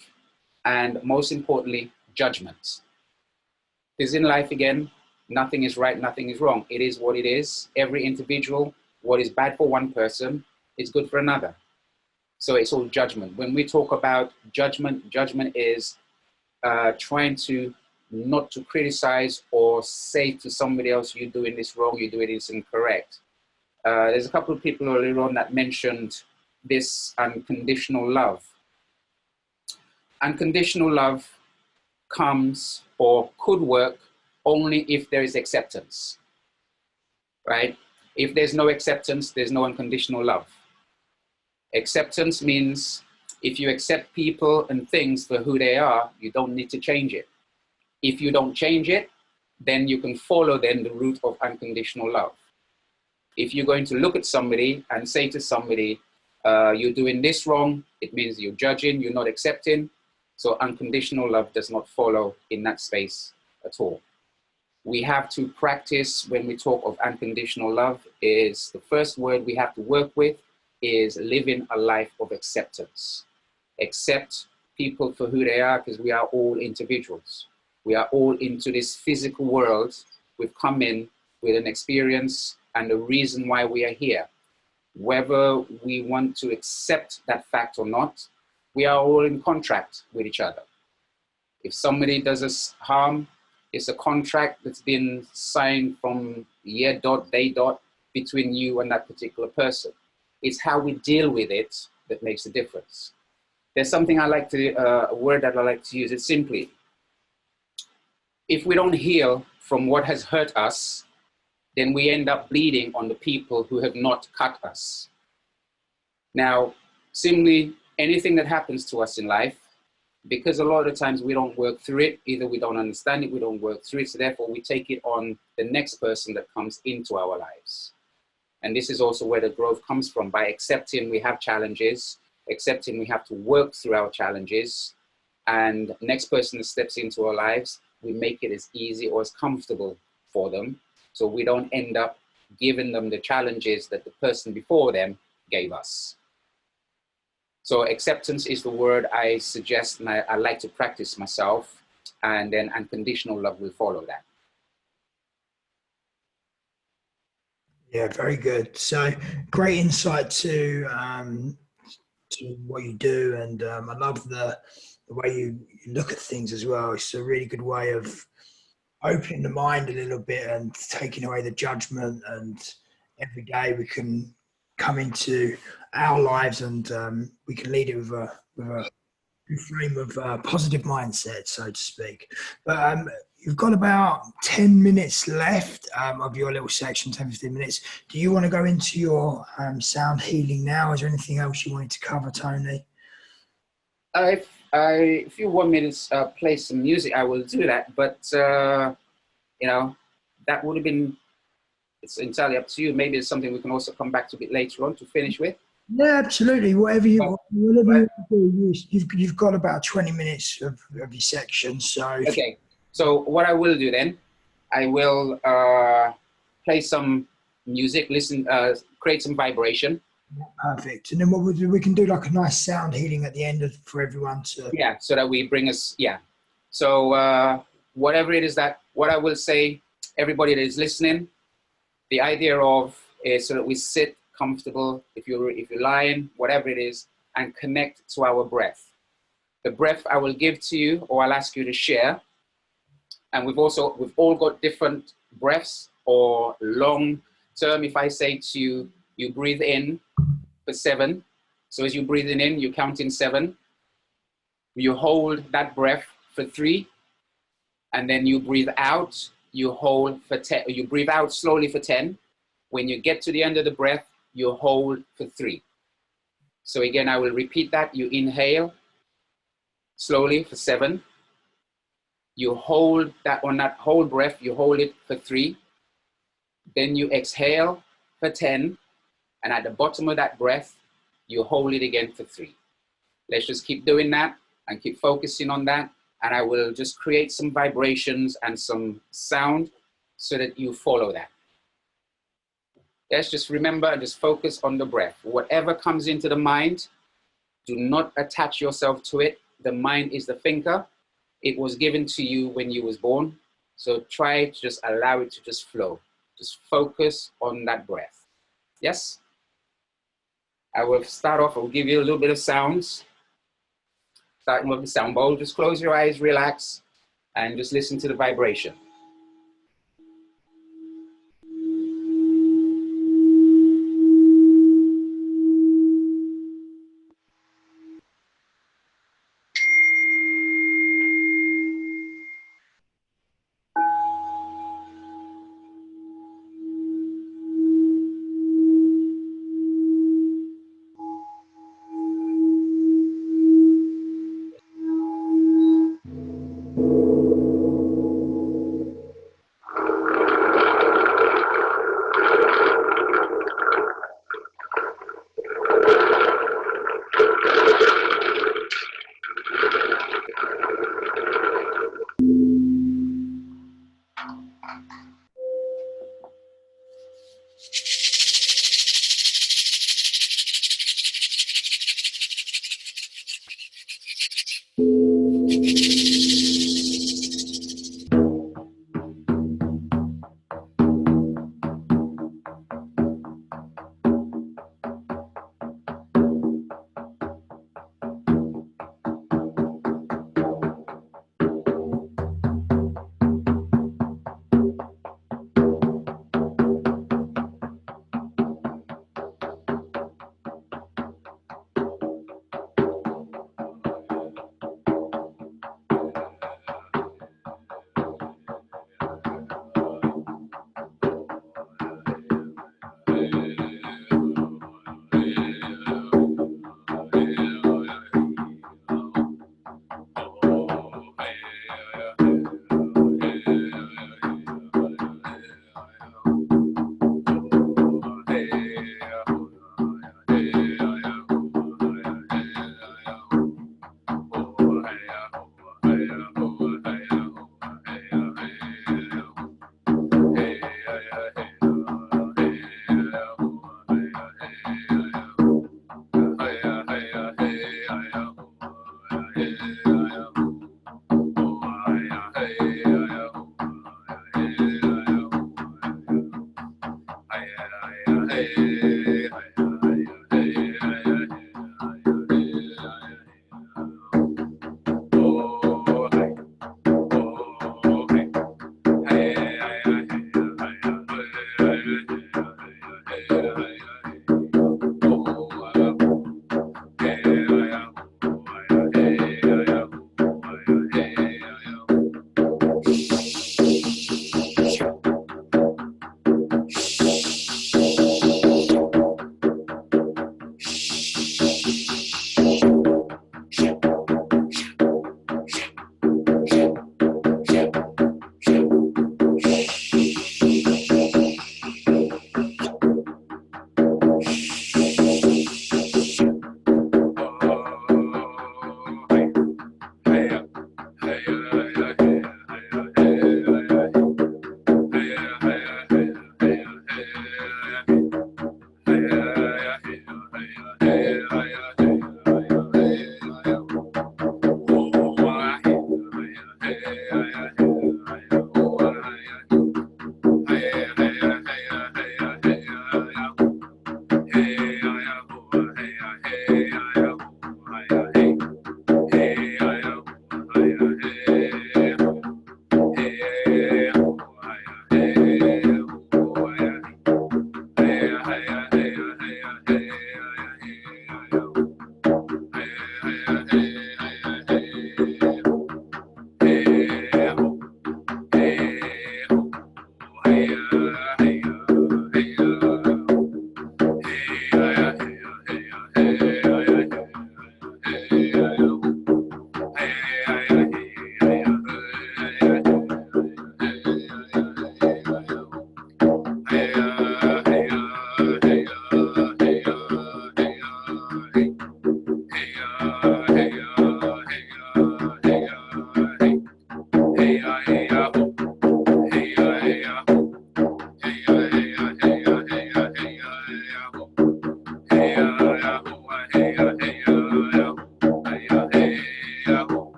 Speaker 3: and most importantly, judgments. Because in life, again, nothing is right, nothing is wrong. It is what it is. Every individual, what is bad for one person is good for another. So it's all judgment. When we talk about judgment, judgment is trying to not to criticize or say to somebody else, you're doing this wrong, you're doing this incorrect. There's a couple of people earlier on that mentioned this unconditional love. Unconditional love comes or could work only if there is acceptance, right? If there's no acceptance, there's no unconditional love. Acceptance means if you accept people and things for who they are, you don't need to change it. If you don't change it, then you can follow then the route of unconditional love. If you're going to look at somebody and say to somebody, you're doing this wrong, it means you're judging, you're not accepting. So unconditional love does not follow in that space at all. We have to practice when we talk of unconditional love is the first word we have to work with is living a life of acceptance. Accept people for who they are because we are all individuals. We are all into this physical world. We've come in with an experience and a reason why we are here. Whether we want to accept that fact or not, we are all in contract with each other. If somebody does us harm, it's a contract that's been signed from year dot, day dot between you and that particular person. It's how we deal with it that makes a difference. There's something a word that I like to use, it's simply, if we don't heal from what has hurt us, then we end up bleeding on the people who have not cut us. Now, similarly, anything that happens to us in life, because a lot of times we don't work through it, either we don't understand it, we don't work through it, so therefore we take it on the next person that comes into our lives. And this is also where the growth comes from, by accepting we have challenges, accepting we have to work through our challenges, and the next person that steps into our lives, we make it as easy or as comfortable for them, so we don't end up giving them the challenges that the person before them gave us. So acceptance is the word I suggest and I like to practice myself, and then unconditional love will follow that.
Speaker 1: Yeah, very good. So great insight to what you do, and I love the way you look at things as well. It's a really good way of opening the mind a little bit and taking away the judgment, and every day we can come into our lives and we can lead it with a frame of positive mindset, so to speak. But you've got about 10 minutes left of your little section, 10, 15 minutes. Do you want to go into your sound healing now? Is there anything else you wanted to cover, Tony?
Speaker 3: If you want me to play some music, I will do that. But, you know, that would have been, it's entirely up to you. Maybe it's something we can also come back to a bit later on to finish with.
Speaker 1: Yeah, absolutely. Whatever you want to do, you've got about 20 minutes of your section. So
Speaker 3: okay. So what I will do then, I will play some music, create some vibration.
Speaker 1: Perfect. And then what we'll do, we can do like a nice sound healing at the end for everyone to.
Speaker 3: Yeah, so that we bring us, yeah. So whatever it is that, what I will say, everybody that is listening, the idea of is so that we sit comfortable, if you're lying, whatever it is, and connect to our breath. The breath I will give to you, or I'll ask you to share. And we've all got different breaths or long term. If I say to you, you breathe in for 7. So as you're breathing in, you count in 7. You hold that breath for 3. And then you breathe out, you hold for 10. You breathe out slowly for 10. When you get to the end of the breath, you hold for 3. So again, I will repeat that. You inhale slowly for 7. You hold that on that whole breath, you hold it for 3. Then you exhale for 10. And at the bottom of that breath, you hold it again for 3. Let's just keep doing that and keep focusing on that. And I will just create some vibrations and some sound so that you follow that. Let's just remember and just focus on the breath. Whatever comes into the mind, do not attach yourself to it. The mind is the thinker. It was given to you when you was born. So try to just allow it to just flow. Just focus on that breath. Yes? I will start off, I'll give you a little bit of sounds. Starting with the sound bowl, just close your eyes, relax, and just listen to the vibration.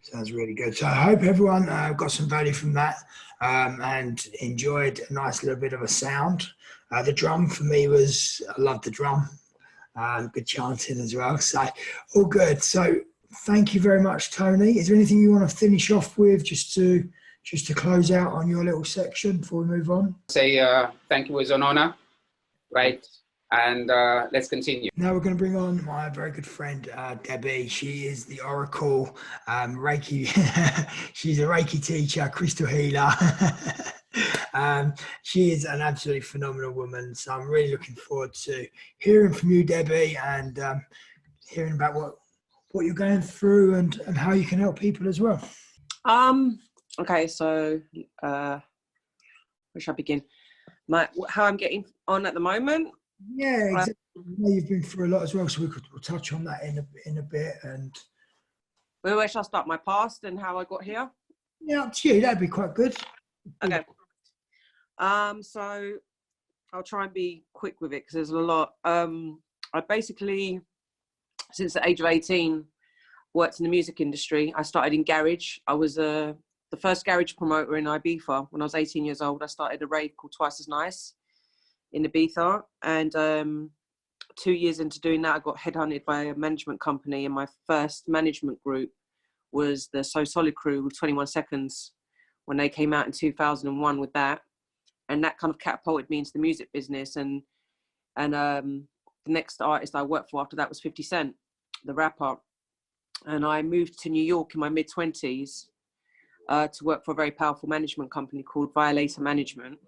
Speaker 1: Sounds really good. So I hope everyone got some value from that and enjoyed a nice little bit of a sound. The drum for me was, I love the drum. Good chanting as well. So all good. So thank you very much, Tony. Is there anything you want to finish off with just to close out on your little section before we move on?
Speaker 3: Say thank you, it was an honor, right? And let's continue.
Speaker 1: Now we're going to bring on my very good friend, Debby. She is the Oracle Reiki. She's a Reiki teacher, crystal healer. She is an absolutely phenomenal woman. So I'm really looking forward to hearing from you, Debby, and hearing about what you're going through and how you can help people as well.
Speaker 5: Okay, so where should I begin? How I'm getting on at the moment.
Speaker 1: Yeah, exactly. You've been through a lot as well, so we'll touch on that in a bit. And
Speaker 5: where shall I start? My past and how I got here?
Speaker 1: Yeah, up to you. That'd be quite good.
Speaker 5: Okay. So I'll try and be quick with it because there's a lot. I basically, since the age of 18, worked in the music industry. I started in garage. I was the first garage promoter in Ibiza when I was 18 years old. I started a rave called Twice as Nice in Ibiza, and 2 years into doing that, I got headhunted by a management company, and my first management group was the So Solid crew with 21 Seconds when they came out in 2001 with that, and that kind of catapulted me into the music business. And the next artist I worked for after that was 50 Cent, the rapper, and I moved to New York in my mid-20s to work for a very powerful management company called Violator Management.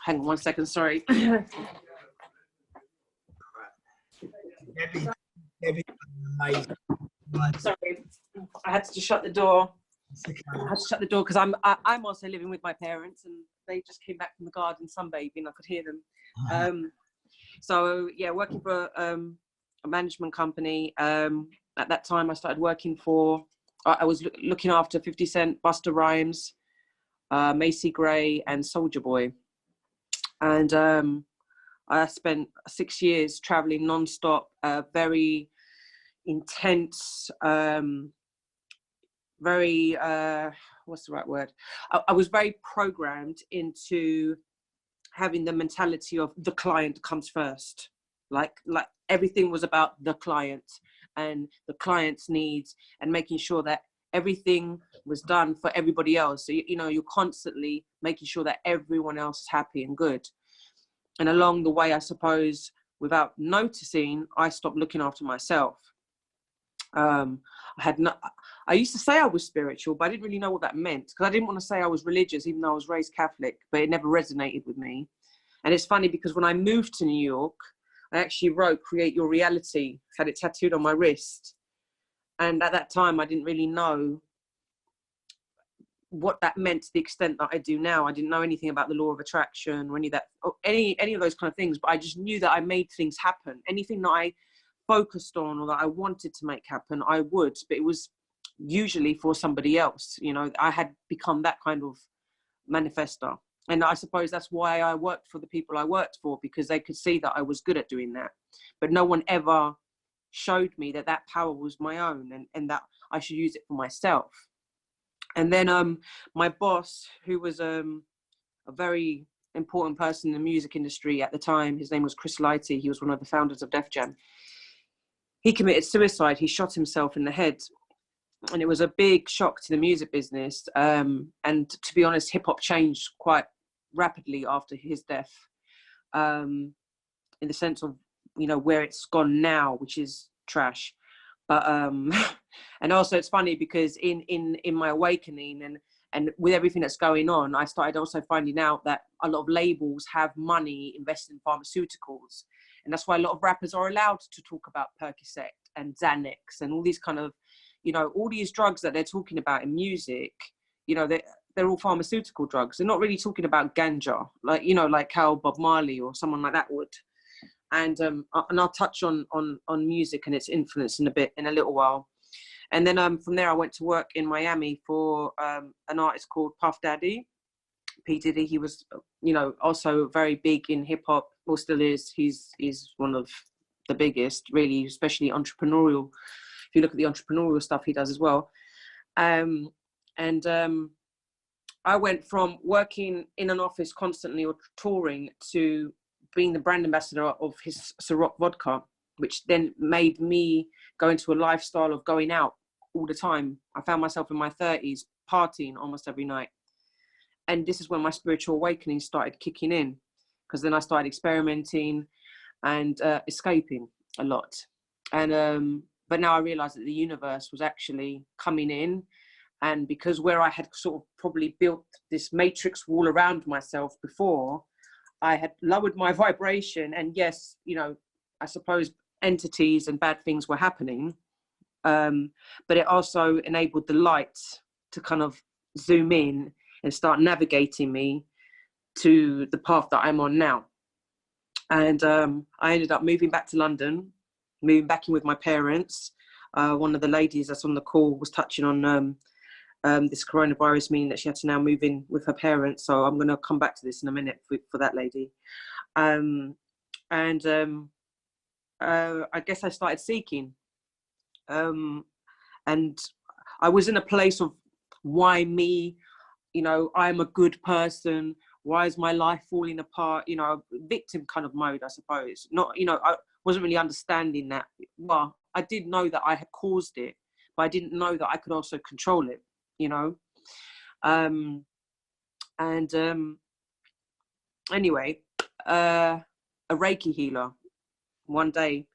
Speaker 5: Hang on 1 second, sorry.
Speaker 1: Debbie, amazing.
Speaker 5: Sorry, I had to just shut the door. I had to shut the door because I'm also living with my parents, and they just came back from the garden sunbathing. I could hear them. So yeah, working for a management company. At that time, I started working for. I was looking after 50 Cent, Busta Rhymes, Macy Gray, and Soulja Boy. And I spent 6 years traveling non-stop, very intense, very, what's the right word? I was very programmed into having the mentality of the client comes first. Like everything was about the client and the client's needs and making sure that everything was done for everybody else. So, you're constantly making sure that everyone else is happy and good. And along the way, I suppose, without noticing, I stopped looking after myself. I had not. I used to say I was spiritual, but I didn't really know what that meant, because I didn't want to say I was religious, even though I was raised Catholic. But it never resonated with me. And it's funny because when I moved to New York, I actually wrote "Create Your Reality," had it tattooed on my wrist. And at that time, I didn't really know what that meant to the extent that I do now. I didn't know anything about the law of attraction or any of that, or any of those kind of things. But I just knew that I made things happen. Anything that I focused on or that I wanted to make happen, I would. But it was usually for somebody else. You know, I had become that kind of manifester. And I suppose that's why I worked for the people I worked for, because they could see that I was good at doing that. But no one ever showed me that that power was my own, and that I should use it for myself. And then my boss, who was a very important person in the music industry at the time, his name was Chris Lighty. He was one of the founders of Def Jam. He committed suicide. He shot himself in the head. And it was a big shock to the music business. And to be honest, hip hop changed quite rapidly after his death, in the sense of, you know, where it's gone now, which is trash. But and also it's funny because in my awakening and with everything that's going on, I started also finding out that a lot of labels have money invested in pharmaceuticals. And that's why a lot of rappers are allowed to talk about Percocet and Xanax and all these kind of, you know, all these drugs that they're talking about in music, you know, they're all pharmaceutical drugs. They're not really talking about ganja, like, you know, like how Bob Marley or someone like that would. And I'll touch on music and its influence in a little while. And then from there, I went to work in Miami for an artist called Puff Daddy, P. Diddy. He was, you know, also very big in hip hop, or still is. He's one of the biggest, really, especially entrepreneurial. If you look at the entrepreneurial stuff he does as well. I went from working in an office constantly or touring to being the brand ambassador of his Ciroc vodka, which then made me go into a lifestyle of going out all the time. I found myself in my 30s partying almost every night. And this is when my spiritual awakening started kicking in, because then I started experimenting and escaping a lot. And but now I realized that the universe was actually coming in. And because where I had sort of probably built this matrix wall around myself before, I had lowered my vibration. And yes, you know, I suppose entities and bad things were happening. But it also enabled the light to kind of zoom in and start navigating me to the path that I'm on now. And I ended up moving back to London, moving back in with my parents. One of the ladies that's on the call was touching on this coronavirus, meaning that she had to now move in with her parents. So I'm going to come back to this in a minute for that lady. I guess I started seeking. And I was in a place of, why me? You know, I'm a good person. Why is my life falling apart? You know, victim kind of mode, I suppose. Not, you know, I wasn't really understanding that. Well, I did know that I had caused it, but I didn't know that I could also control it, you know. Anyway, a Reiki healer one day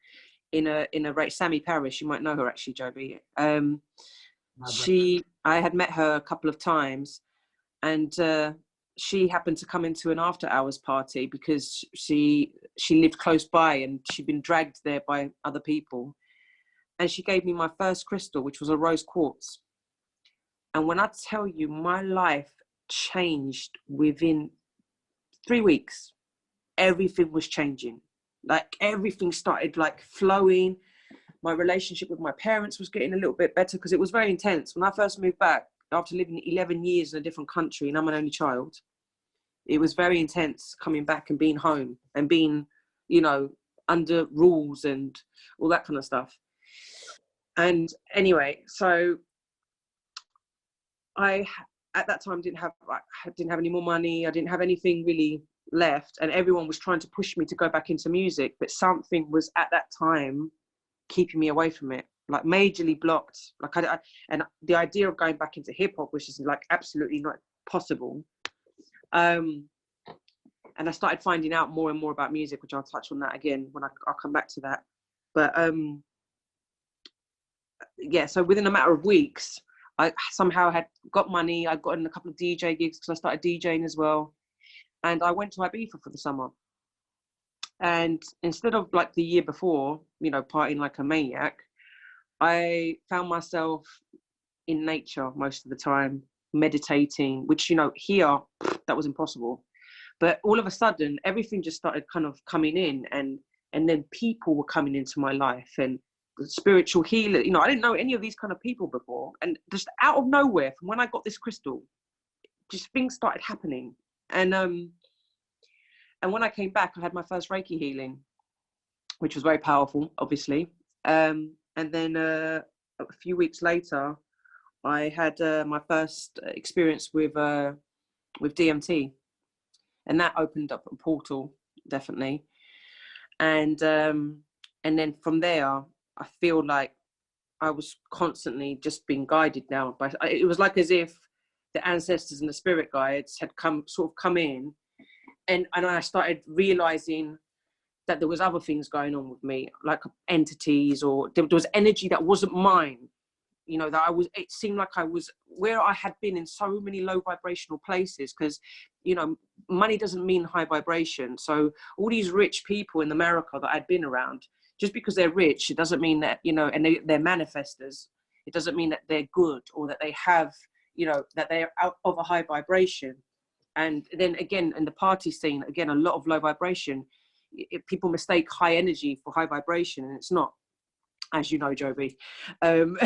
Speaker 5: in a Sammy Parrish, you might know her actually, Joby. I had met her a couple of times, and she happened to come into an after hours party because she lived close by and she'd been dragged there by other people. And she gave me my first crystal, which was a rose quartz. And when I tell you, my life changed within 3 weeks. Everything was changing. Like everything started like flowing. My relationship with my parents was getting a little bit better because it was very intense. When I first moved back, after living 11 years in a different country, and I'm an only child, it was very intense coming back and being home and being, you know, under rules and all that kind of stuff. And anyway, so I, at that time, didn't have any more money. I didn't have anything really left, and everyone was trying to push me to go back into music, but something was at that time keeping me away from it, like majorly blocked. Like and the idea of going back into hip hop was just like absolutely not possible. And I started finding out more and more about music, which I'll touch on that again when I'll come back to that. But yeah, so within a matter of weeks, I somehow had got money. I got in a couple of DJ gigs because I started DJing as well. And I went to Ibiza for the summer. And instead of like the year before, you know, partying like a maniac, I found myself in nature most of the time, meditating, which, you know, here, that was impossible. But all of a sudden, everything just started kind of coming in, and then people were coming into my life, and the spiritual healer, you know, I didn't know any of these kind of people before. And just out of nowhere, from when I got this crystal, just things started happening. And when I came back, I had my first Reiki healing, which was very powerful, obviously. And then a few weeks later, I had my first experience with DMT, and that opened up a portal, definitely. And then from there, I feel like I was constantly just being guided now. But it was like as if the ancestors and the spirit guides had come in, and I started realizing that there was other things going on with me, like entities, or there was energy that wasn't mine. You know, it seemed like I was where I had been in so many low vibrational places, because, you know, money doesn't mean high vibration. So all these rich people in America that I'd been around, just because they're rich, it doesn't mean that, you know, and they're manifestors. It doesn't mean that they're good, or that they have, you know, that they're out of a high vibration. And then again, in the party scene, again, a lot of low vibration. People mistake high energy for high vibration, and it's not, as you know, Joby. You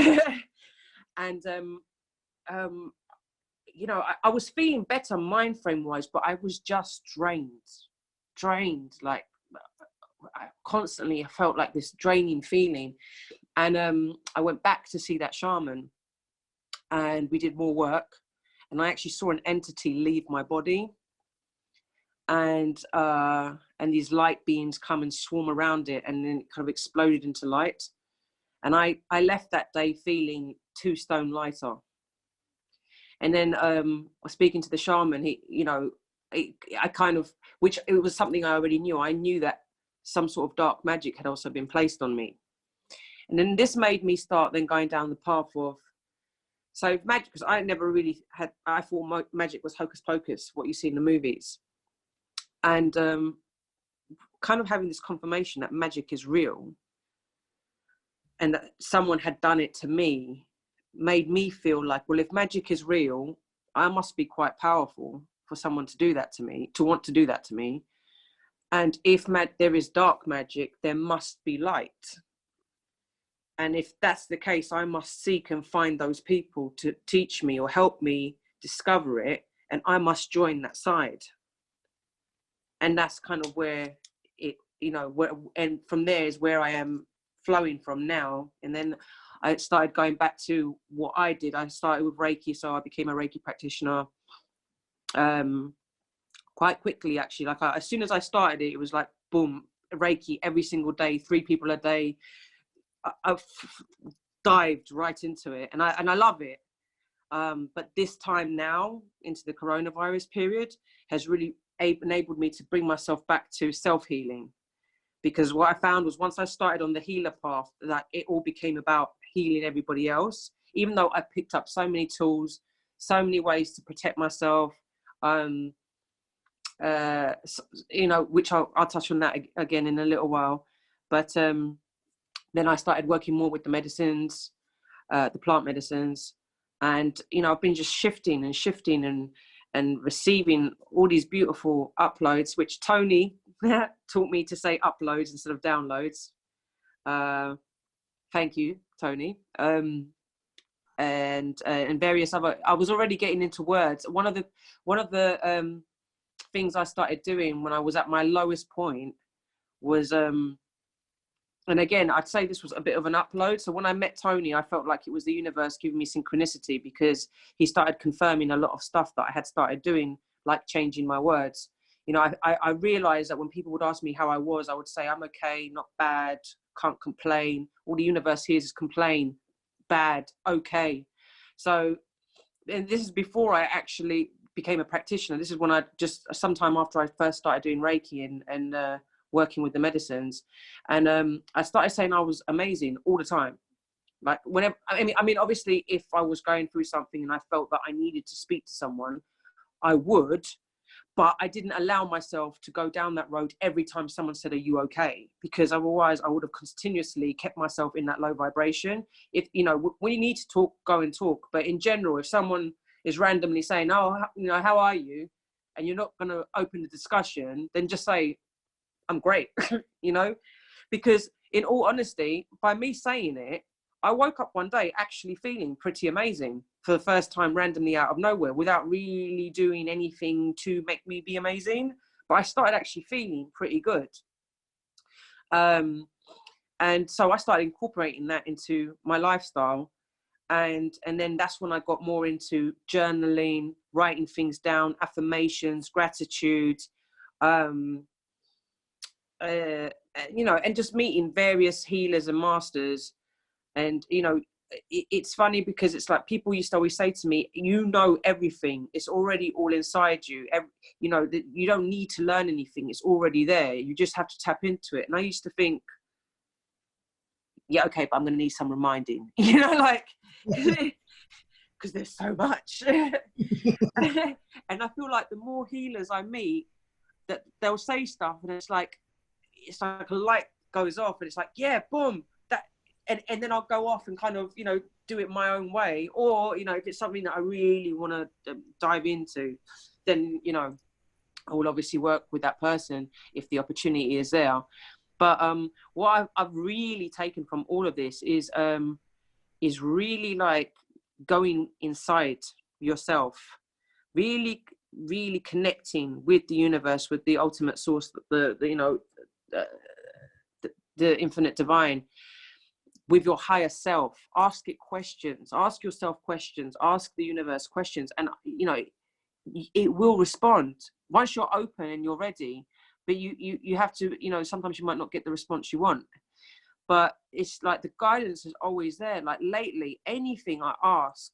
Speaker 5: know, I was feeling better mind frame wise, but I was just drained. Like I felt like this draining feeling. And I went back to see that shaman, and we did more work. And I actually saw an entity leave my body, and these light beings come and swarm around it, and then it kind of exploded into light. And I left that day feeling 2 stone lighter. And then I was speaking to the shaman. He, you know, I kind of, which it was something I already knew. I knew that some sort of dark magic had also been placed on me. And then this made me start then going down the path of, so magic, because I never really had, I thought magic was hocus pocus, what you see in the movies. And kind of having this confirmation that magic is real, and that someone had done it to me, made me feel like, well, if magic is real, I must be quite powerful for someone to do that to me, to want to do that to me. And if there is dark magic, there must be light. And if that's the case, I must seek and find those people to teach me or help me discover it, and I must join that side. And that's kind of where it, you know, and from there is where I am flowing from now. And then I started going back to what I did. I started with Reiki, so I became a Reiki practitioner quite quickly, actually. Like as soon as I started it, it was like, boom, Reiki every single day, 3 people a day. I've dived right into it, and I love it. But this time now, into the coronavirus period, has really enabled me to bring myself back to self-healing. Because what I found was, once I started on the healer path, that it all became about healing everybody else. Even though I picked up so many tools, so many ways to protect myself, you know, which I'll touch on that again in a little while. But then I started working more with the medicines, the plant medicines, and, you know, I've been just shifting and receiving all these beautiful uploads, which Tony taught me to say uploads instead of downloads. Thank you, Tony. And various other. I was already getting into words. One of the things I started doing when I was at my lowest point was, and again, I'd say this was a bit of an upload. So when I met Tony, I felt like it was the universe giving me synchronicity, because he started confirming a lot of stuff that I had started doing, like changing my words. You know, I realized that when people would ask me how I was, I would say, I'm okay, not bad, can't complain. All the universe hears is complain, bad, okay. So, and this is before I actually became a practitioner. This is when I just, sometime after I first started doing Reiki and working with the medicines. And I started saying I was amazing all the time. Like whenever, I mean, obviously, if I was going through something and I felt that I needed to speak to someone, I would, but I didn't allow myself to go down that road every time someone said, "Are you okay?" Because otherwise, I would have continuously kept myself in that low vibration. If when you need to talk, go and talk. But in general, if someone is randomly saying, "Oh, how are you?" and you're not going to open the discussion, then just say, "I'm great," because in all honesty, by me saying it, I woke up one day actually feeling pretty amazing for the first time, randomly out of nowhere, without really doing anything to make me be amazing. But I started actually feeling pretty good. And so I started incorporating that into my lifestyle. And then that's when I got more into journaling, writing things down, affirmations, gratitude, and just meeting various healers and masters. And it's funny because it's like people used to always say to me, everything, it's already all inside you. You don't need to learn anything, it's already there, you just have to tap into it. And I used to think, yeah, okay, but I'm gonna need some reminding, because there's so much. And I feel like the more healers I meet, that they'll say stuff and it's like a light goes off and it's like, yeah, boom, that, and then I'll go off and kind of do it my own way. Or if it's something that I really want to dive into, then I will obviously work with that person if the opportunity is there. But what I've really taken from all of this is really like going inside yourself, really connecting with the universe, with the ultimate source, the infinite divine, with your higher self. Ask it questions, ask yourself questions, ask the universe questions, and it will respond once you're open and you're ready. But you have to, sometimes you might not get the response you want, but it's like the guidance is always there. Like lately, anything I ask,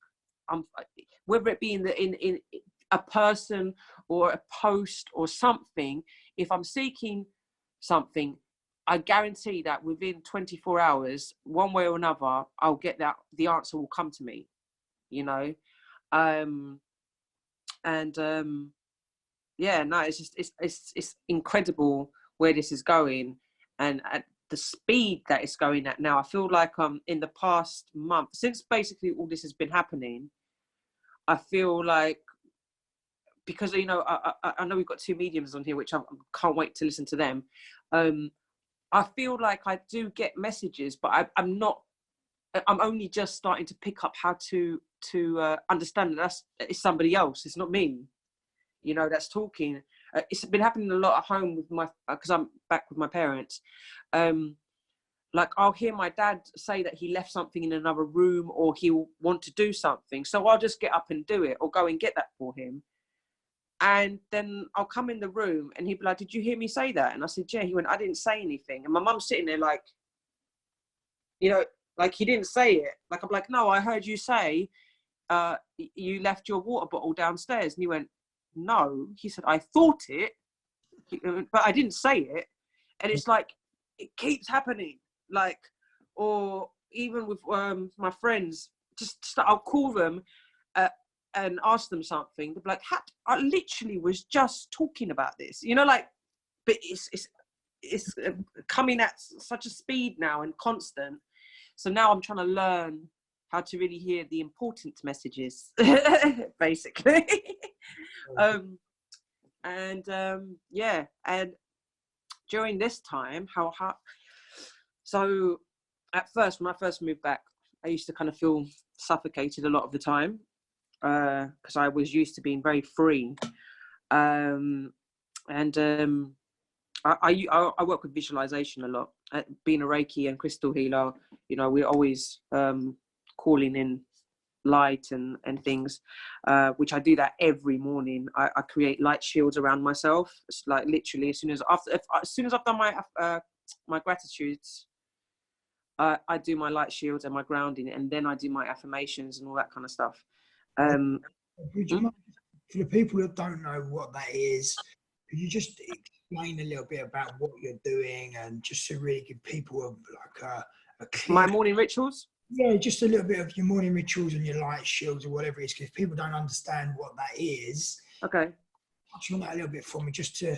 Speaker 5: whether it be in a person or a post or something, if I'm seeking something, I guarantee that within 24 hours, one way or another, I'll get that, the answer will come to me, yeah, no, it's just, it's incredible where this is going, and at the speed that it's going at now. I feel like in the past month, since basically all this has been happening, I feel like, because I know we've got two mediums on here, which I can't wait to listen to them. I feel like I do get messages, but I'm only just starting to pick up how to understand that it's somebody else. It's not me, that's talking. It's been happening a lot at home with because I'm back with my parents. Like I'll hear my dad say that he left something in another room, or he'll want to do something. So I'll just get up and do it, or go and get that for him. And then I'll come in the room and he'd be like, "Did you hear me say that?" And I said, "Yeah." He went, "I didn't say anything." And my mum's sitting there like, like he didn't say it. Like I'm like, "No, I heard you say you left your water bottle downstairs." And he went, "No." He said, "I thought it, but I didn't say it." And it's like, it keeps happening. Like, or even with my friends, I'll call them and ask them something. They'll be like, "I literally was just talking about this," but it's coming at such a speed now and constant. So now I'm trying to learn how to really hear the important messages, basically. And during this time, so at first, when I first moved back, I used to kind of feel suffocated a lot of the time, because I was used to being very free. I work with visualization a lot. Being a Reiki and crystal healer, we're always calling in light and things, which I do that every morning. I create light shields around myself. It's like literally as soon as I've done my gratitudes, I do my light shields and my grounding, and then I do my affirmations and all that kind of stuff.
Speaker 1: For the people that don't know what that is, could you just explain a little bit about what you're doing, and just to really give people a clear...
Speaker 5: My morning rituals?
Speaker 1: Yeah, just a little bit of your morning rituals and your light shields or whatever it is, because people don't understand what that is.
Speaker 5: Okay.
Speaker 1: Touch on that a little bit for me, just to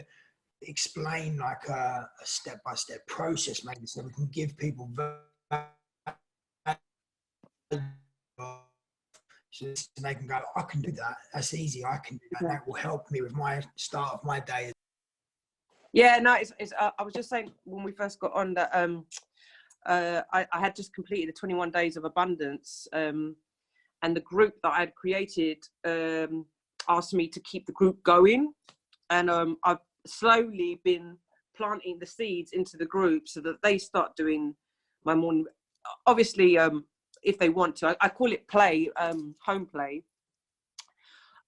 Speaker 1: explain like a step-by-step process, maybe, so we can give people so they can go, I can do that. That's easy. I can do that.
Speaker 5: Yeah.
Speaker 1: That will help me with my start of my day.
Speaker 5: Yeah, no, it's I was just saying when we first got on that I had just completed the 21 days of abundance, and the group that I had created asked me to keep the group going, and I've slowly been planting the seeds into the group so that they start doing my morning. Obviously, if they want to, I call it play, home play,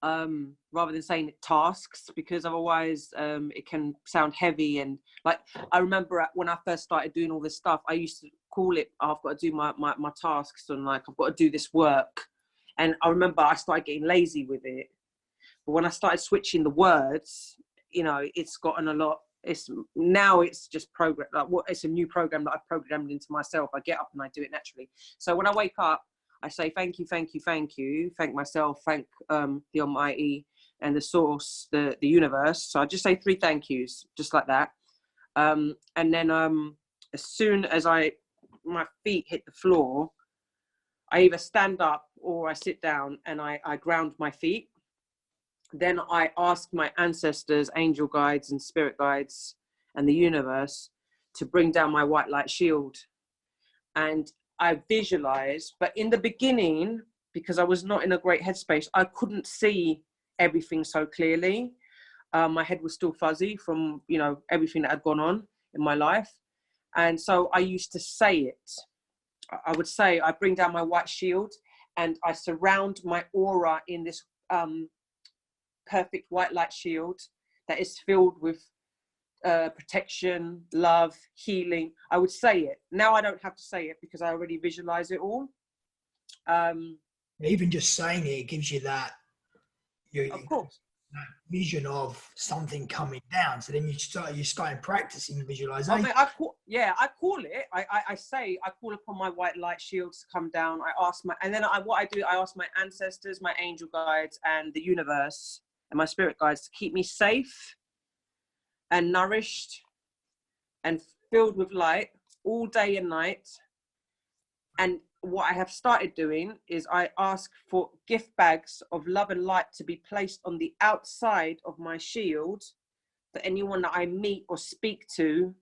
Speaker 5: rather than saying it tasks, because otherwise it can sound heavy. And like, I remember when I first started doing all this stuff, I used to call it, oh, I've got to do my tasks, and like, I've got to do this work. And I remember I started getting lazy with it. But when I started switching the words, you know, it's gotten a lot. Now it's just program. Like, it's a new program that I've programmed into myself. I get up and I do it naturally. So when I wake up, I say thank you, thank you, thank you, thank myself, thank the Almighty and the Source, the universe. So I just say 3 thank yous, just like that. And then as soon as my feet hit the floor, I either stand up or I sit down and I ground my feet. Then I ask my ancestors, angel guides and spirit guides and the universe to bring down my white light shield. And I visualize, but in the beginning, because I was not in a great headspace, I couldn't see everything so clearly. My head was still fuzzy from, you know, everything that had gone on in my life. And so I used to say it. I would say, I bring down my white shield and I surround my aura in this perfect white light shield that is filled with protection, love, healing. I would say it. Now I don't have to say it because I already visualize it all.
Speaker 1: Even just saying it gives you that,
Speaker 5: Of course,
Speaker 1: that vision of something coming down. So then you're starting practicing visualization.
Speaker 5: I call it. I call upon my white light shields to come down. I ask I ask my ancestors, my angel guides, and the universe and my spirit guides to keep me safe and nourished and filled with light all day and night. And what I have started doing is I ask for gift bags of love and light to be placed on the outside of my shield for anyone that I meet or speak to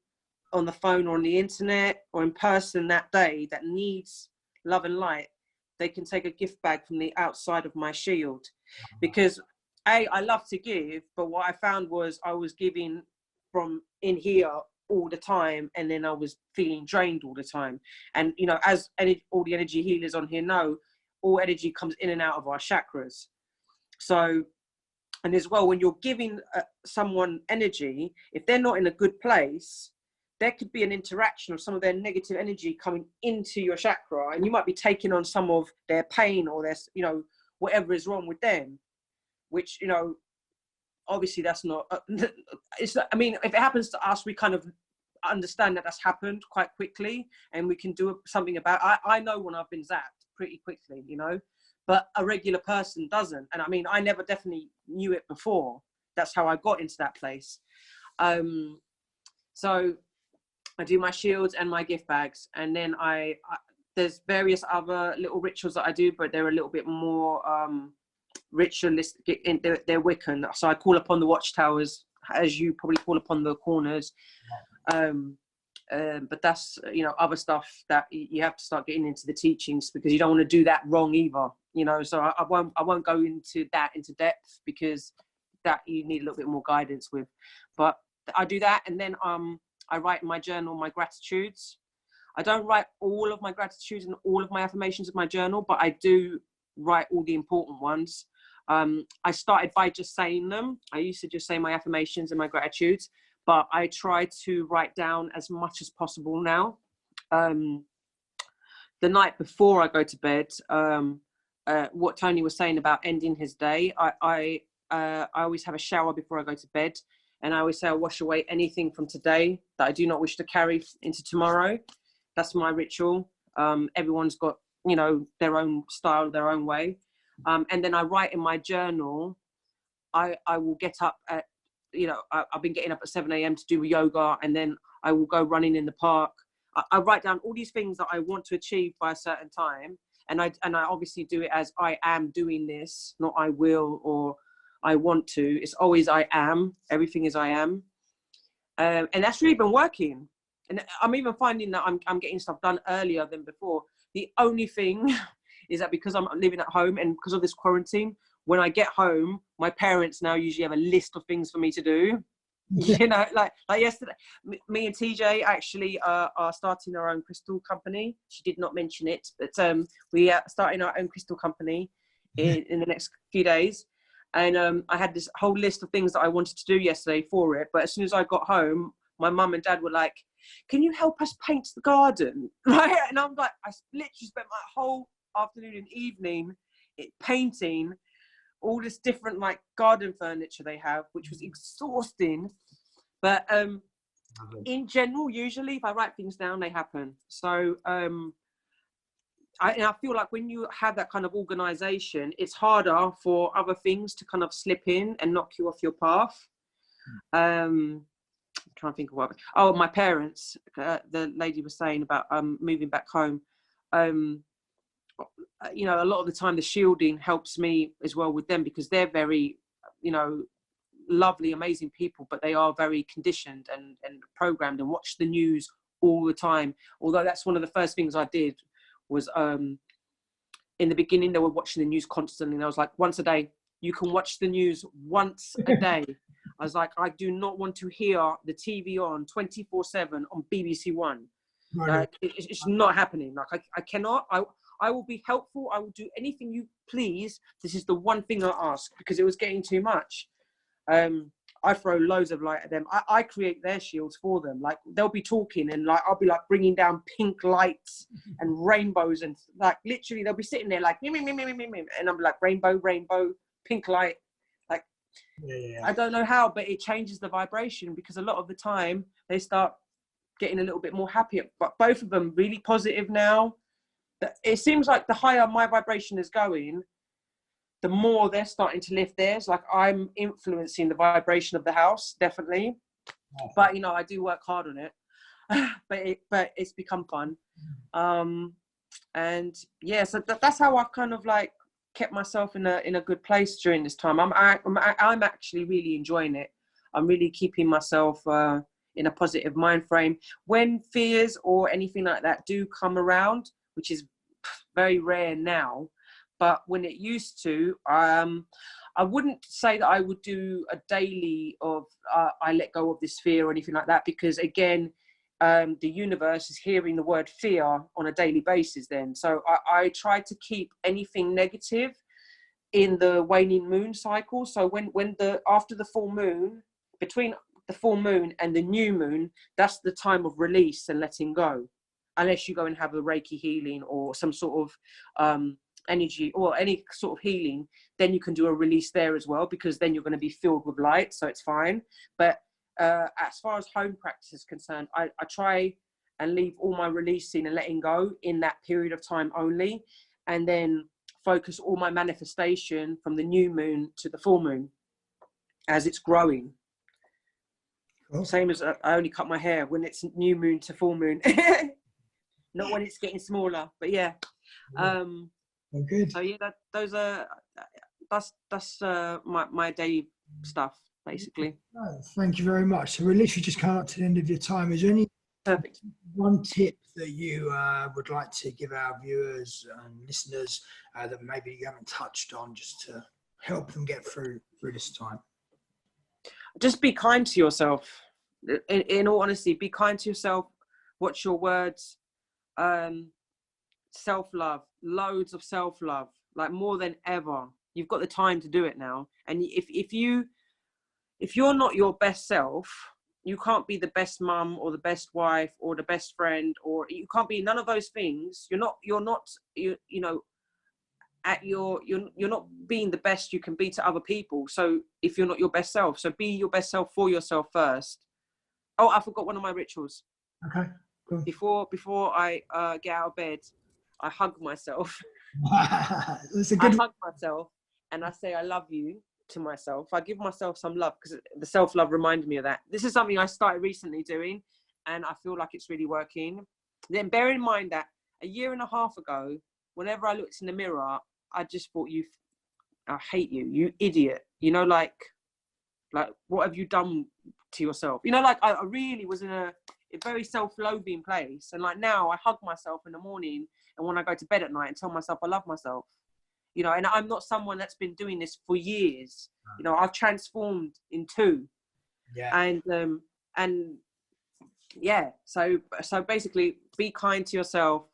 Speaker 5: on the phone or on the internet or in person that day that needs love and light. They can take a gift bag from the outside of my shield. Because I love to give, but what I found was I was giving from in here all the time, and then I was feeling drained all the time. And you know, as all the energy healers on here know, all energy comes in and out of our chakras. So, and as well, when you're giving someone energy, if they're not in a good place, there could be an interaction of some of their negative energy coming into your chakra, and you might be taking on some of their pain or their, you know, whatever is wrong with them, which, you know, obviously that's not, I mean, if it happens to us, we kind of understand that that's happened quite quickly and we can do something about it. I know when I've been zapped pretty quickly, you know, but a regular person doesn't. And I mean, I never definitely knew it before. That's how I got into that place. So I do my shields and my gift bags, and then there's various other little rituals that I do, but they're a little bit more ritualistic. They're Wiccan. So I call upon the watchtowers, as you probably call upon the corners. But that's, you know, other stuff that you have to start getting into the teachings, because you don't want to do that wrong either, you know. So I won't go into depth, because that you need a little bit more guidance with. But I do that, and then I write in my journal my gratitudes. I don't write all of my gratitudes and all of my affirmations in my journal, but I do write all the important ones. I started by just saying them. I used to just say my affirmations and my gratitudes, but I try to write down as much as possible now. The night before I go to bed, what Tony was saying about ending his day, I always have a shower before I go to bed, and I always say I wash away anything from today that I do not wish to carry into tomorrow. That's my ritual. Everyone's got you know, their own style, their own way. And then I write in my journal. I will get up at, you know, I've been getting up at 7 a.m. to do yoga, and then I will go running in the park. I write down all these things that I want to achieve by a certain time. And I obviously do it as I am doing this, not I will or I want to. It's always I am. Everything is I am. And that's really been working. And I'm even finding that I'm getting stuff done earlier than before. The only thing is that because I'm living at home and because of this quarantine, when I get home, my parents now usually have a list of things for me to do. You know, like yesterday, me and TJ actually are starting our own crystal company. She did not mention it, but we are starting our own crystal company in the next few days. And I had this whole list of things that I wanted to do yesterday for it. But as soon as I got home, my mum and dad were like, "Can you help us paint the garden?" Right? And I'm like, I literally spent my whole afternoon and evening painting all this different like garden furniture they have, which was exhausting. But in general, usually if I write things down, they happen. So I feel like when you have that kind of organization, it's harder for other things to kind of slip in and knock you off your path. I'm trying to think of what. Oh, my parents, the lady was saying about moving back home. You know, a lot of the time the shielding helps me as well with them, because they're very, you know, lovely, amazing people, but they are very conditioned and programmed and watch the news all the time. Although that's one of the first things I did was in the beginning they were watching the news constantly, and I was like, once a day, you can watch the news once a day. I was like, I do not want to hear the TV on 24/7 on BBC One. Like, it's not happening. Like I cannot. I will be helpful. I will do anything you please. This is the one thing I ask, because it was getting too much. I throw loads of light at them. I create their shields for them. Like, they'll be talking and like I'll be like bringing down pink lights and rainbows, and like literally they'll be sitting there like and I'm like rainbow, pink light. Like, I don't know how, but it changes the vibration, because a lot of the time they start getting a little bit more happy. But both of them really positive now. It seems like the higher my vibration is going, the more they're starting to lift theirs. Like, I'm influencing the vibration of the house, definitely. But, you know, I do work hard on it. but it's become fun. And yeah, so that's how I've kind of like kept myself in a good place during this time. I'm actually really enjoying it. I'm really keeping myself in a positive mind frame. When fears or anything like that do come around, which is very rare now, but when it used to, I wouldn't say that I would do a daily of I let go of this fear or anything like that, because again, the universe is hearing the word fear on a daily basis then. So I try to keep anything negative in the waning moon cycle. So after the full moon, between the full moon and the new moon, that's the time of release and letting go. Unless you go and have a Reiki healing or some sort of energy or any sort of healing, then you can do a release there as well, because then you're going to be filled with light, so it's fine. But as far as home practice is concerned, I try and leave all my releasing and letting go in that period of time only, and then focus all my manifestation from the new moon to the full moon as it's growing. Cool. Same as I only cut my hair when it's new moon to full moon. Not when it's getting smaller, but yeah.
Speaker 1: Good.
Speaker 5: So yeah, that's my daily stuff basically.
Speaker 1: Oh, thank you very much. So we're literally just coming up to the end of your time. Is there any one tip that you would like to give our viewers and listeners that maybe you haven't touched on, just to help them get through this time?
Speaker 5: Just be kind to yourself. In all honesty, be kind to yourself. Watch your words. Self-love, loads of self-love, like more than ever. You've got the time to do it now. And if you're not your best self, you can't be the best mum or the best wife or the best friend, or you can't be none of those things. You're not being the best you can be to other people. So if you're not your best self, so be your best self for yourself first. Oh, I forgot one of my rituals.
Speaker 1: Okay, cool.
Speaker 5: Before I get out of bed, I hug myself.
Speaker 1: That's a
Speaker 5: I
Speaker 1: good.
Speaker 5: hug myself and I say, I love you to myself. I give myself some love because the self-love reminded me of that. This is something I started recently doing and I feel like it's really working. Then bear in mind that a year and a half ago, whenever I looked in the mirror, I just thought, I hate you, you idiot. You know, like what have you done to yourself? You know, like I really was in a very self-loathing place. And like now I hug myself in the morning and when I go to bed at night and tell myself I love myself. You know, and I'm not someone that's been doing this for years. You know, I've transformed in 2.
Speaker 1: Yeah.
Speaker 5: And yeah, so basically be kind to yourself.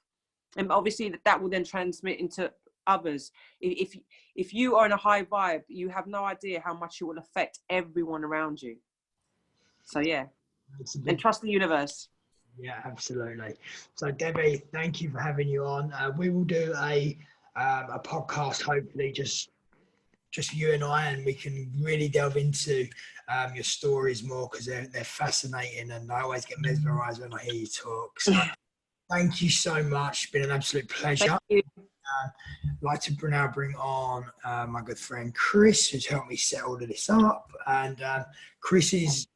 Speaker 5: And obviously that will then transmit into others. If you are in a high vibe, you have no idea how much it will affect everyone around you. So yeah, and trust the universe.
Speaker 1: Yeah, absolutely. So Debby, thank you for having you on. We will do a podcast, hopefully just you and I, and we can really delve into your stories more because they're fascinating, and I always get mesmerised when I hear you talk. So thank you so much. It's been an absolute pleasure.
Speaker 5: Thank you.
Speaker 1: I'd like to now bring on my good friend Chris, who's helped me set all of this up. And Chris is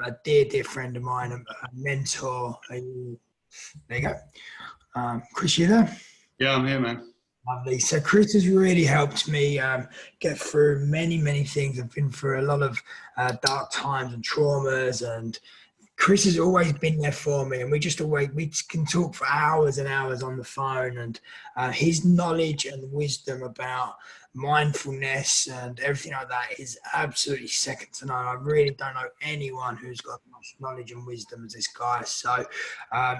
Speaker 1: a dear friend of mine, a mentor. There you go. Chris, you there?
Speaker 2: Yeah, I'm here, man.
Speaker 1: Lovely. So Chris has really helped me get through many things. I've been through a lot of dark times and traumas, and Chris has always been there for me, and we can talk for hours and hours on the phone, and his knowledge and wisdom about mindfulness and everything like that is absolutely second to none. I really don't know anyone who's got much knowledge and wisdom as this guy. So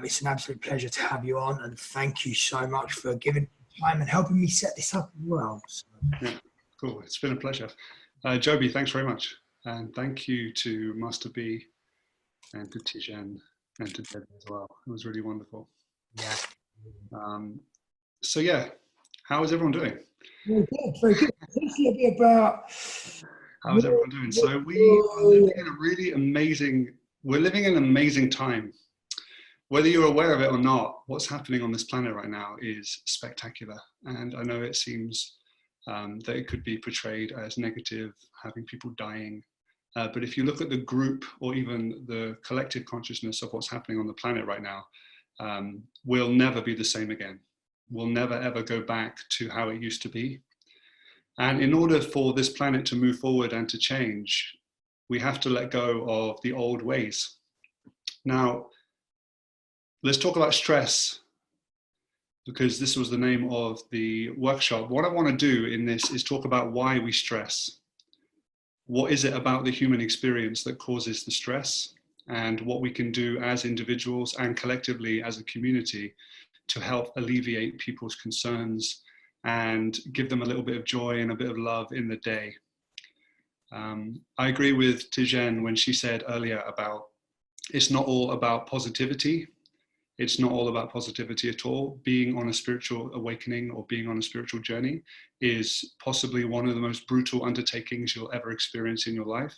Speaker 1: it's an absolute pleasure to have you on, and thank you so much for giving time and helping me set this up as well. So.
Speaker 2: Yeah, cool. It's been a pleasure. Joby, thanks very much. And thank you to Master B and to Tijen and to Debby as well. It was really wonderful.
Speaker 1: Yeah.
Speaker 2: So yeah, how is everyone doing?
Speaker 1: Very good. This will be about.
Speaker 2: How is everyone doing? So we are living in a really amazing. We're living in an amazing time. Whether you're aware of it or not, what's happening on this planet right now is spectacular. And I know it seems that it could be portrayed as negative, having people dying. But if you look at the group or even the collective consciousness of what's happening on the planet right now, we'll never be the same again. We'll never ever go back to how it used to be. And in order for this planet to move forward and to change, we have to let go of the old ways. Now, let's talk about stress, because this was the name of the workshop. What I want to do in this is talk about why we stress. What is it about the human experience that causes the stress, and what we can do as individuals and collectively as a community to help alleviate people's concerns and give them a little bit of joy and a bit of love in the day. I agree with Tijen when she said earlier about it's not all about positivity. It's not all about positivity at all. Being on a spiritual awakening or being on a spiritual journey is possibly one of the most brutal undertakings you'll ever experience in your life.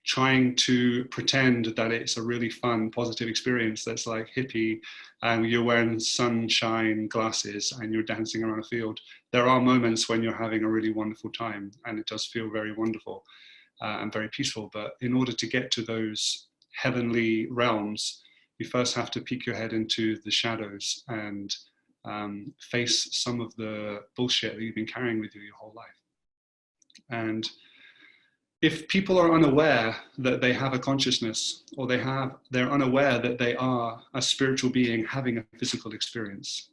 Speaker 2: Trying to pretend that it's a really fun, positive experience that's like hippie and you're wearing sunshine glasses and you're dancing around a field. There are moments when you're having a really wonderful time and it does feel very wonderful and very peaceful. But in order to get to those heavenly realms, you first have to peek your head into the shadows and face some of the bullshit that you've been carrying with you your whole life. And if people are unaware that they have a consciousness, or they're unaware that they are a spiritual being having a physical experience,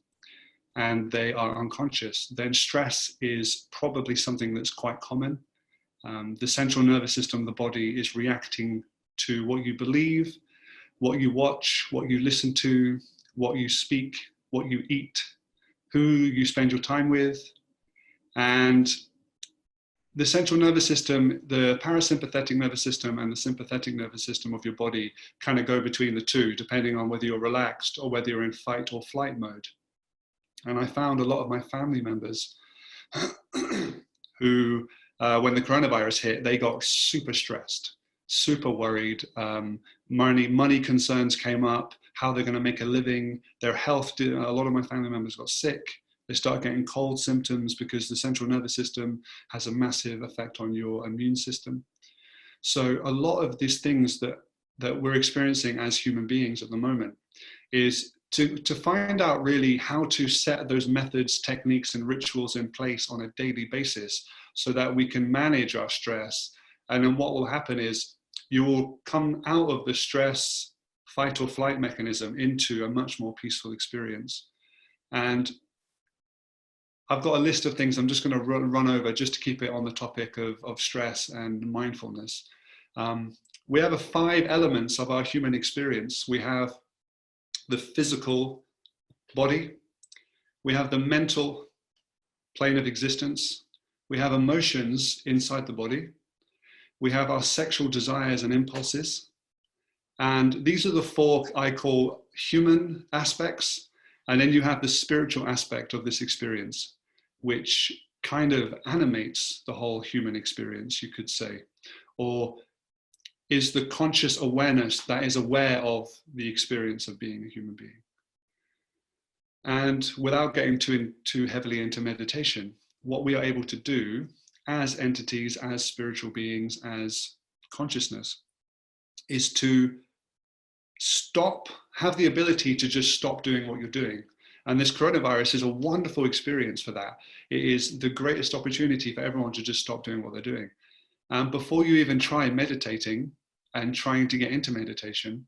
Speaker 2: and they are unconscious, then stress is probably something that's quite common. The central nervous system of the body is reacting to what you believe, what you watch, what you listen to, what you speak, what you eat, who you spend your time with. And the central nervous system, the parasympathetic nervous system and the sympathetic nervous system of your body kind of go between the two, depending on whether you're relaxed or whether you're in fight or flight mode. And I found a lot of my family members who, when the coronavirus hit, they got super stressed, super worried. Money concerns came up. how they're going to make a living, their health. A lot of my family members got sick. They start getting cold symptoms because the central nervous system has a massive effect on your immune system. So a lot of these things that we're experiencing as human beings at the moment is to find out really how to set those methods, techniques, and rituals in place on a daily basis so that we can manage our stress. And then what will happen is you will come out of the stress, fight or flight mechanism into a much more peaceful experience. And I've got a list of things I'm just going to run over just to keep it on the topic of stress and mindfulness. We have 5 elements of our human experience. We have the physical body, we have the mental plane of existence, we have emotions inside the body, we have our sexual desires and impulses, and these are the 4 I call human aspects. And then you have the spiritual aspect of this experience, which kind of animates the whole human experience, you could say, or is the conscious awareness that is aware of the experience of being a human being. And without getting too heavily into meditation, what we are able to do as entities, as spiritual beings, as consciousness, is to have the ability to just stop doing what you're doing. And this coronavirus is a wonderful experience for that. It is the greatest opportunity for everyone to just stop doing what they're doing. And before you even try meditating and trying to get into meditation,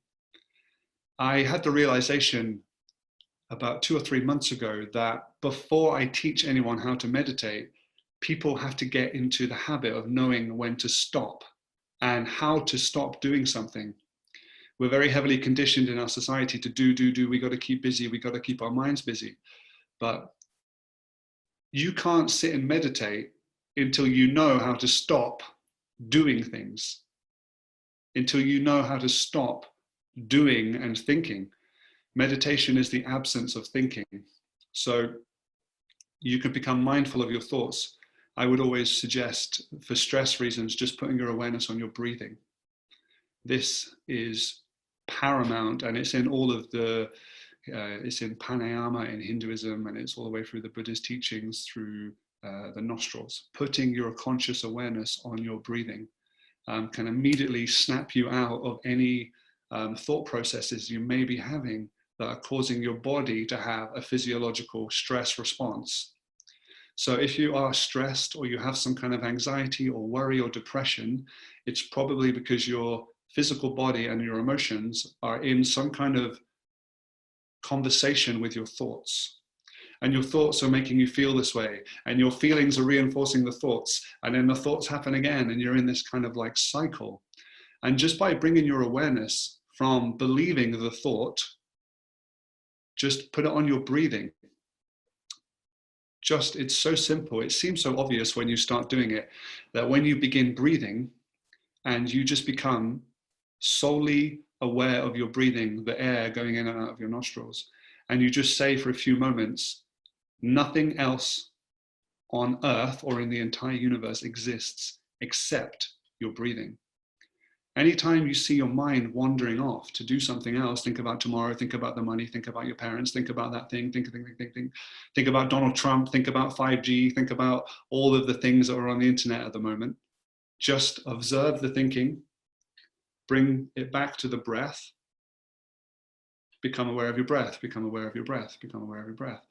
Speaker 2: I had the realization about 2 or 3 months ago that before I teach anyone how to meditate, people have to get into the habit of knowing when to stop and how to stop doing something. We're very heavily conditioned in our society to do. We got to keep busy. We got to keep our minds busy. But you can't sit and meditate until you know how to stop doing things, until you know how to stop doing and thinking. Meditation is the absence of thinking. So you can become mindful of your thoughts. I would always suggest, for stress reasons, just putting your awareness on your breathing. This is paramount, and it's in all of the, it's in pranayama in Hinduism, and it's all the way through the Buddha's teachings through the nostrils. Putting your conscious awareness on your breathing can immediately snap you out of any thought processes you may be having that are causing your body to have a physiological stress response. So if you are stressed or you have some kind of anxiety or worry or depression, it's probably because your physical body and your emotions are in some kind of conversation with your thoughts. And your thoughts are making you feel this way, and your feelings are reinforcing the thoughts, and then the thoughts happen again, and you're in this kind of like cycle. And just by bringing your awareness from believing the thought, just put it on your breathing. It's so simple. It seems so obvious when you start doing it, that when you begin breathing and you just become solely aware of your breathing, the air going in and out of your nostrils, and you just say for a few moments, nothing else on earth or in the entire universe exists except your breathing. Anytime you see your mind wandering off to do something else, think about tomorrow, think about the money, think about your parents, think about that thing, think about Donald Trump, think about 5G, think about all of the things that are on the internet at the moment. Just observe the thinking, bring it back to the breath, become aware of your breath, become aware of your breath, become aware of your breath.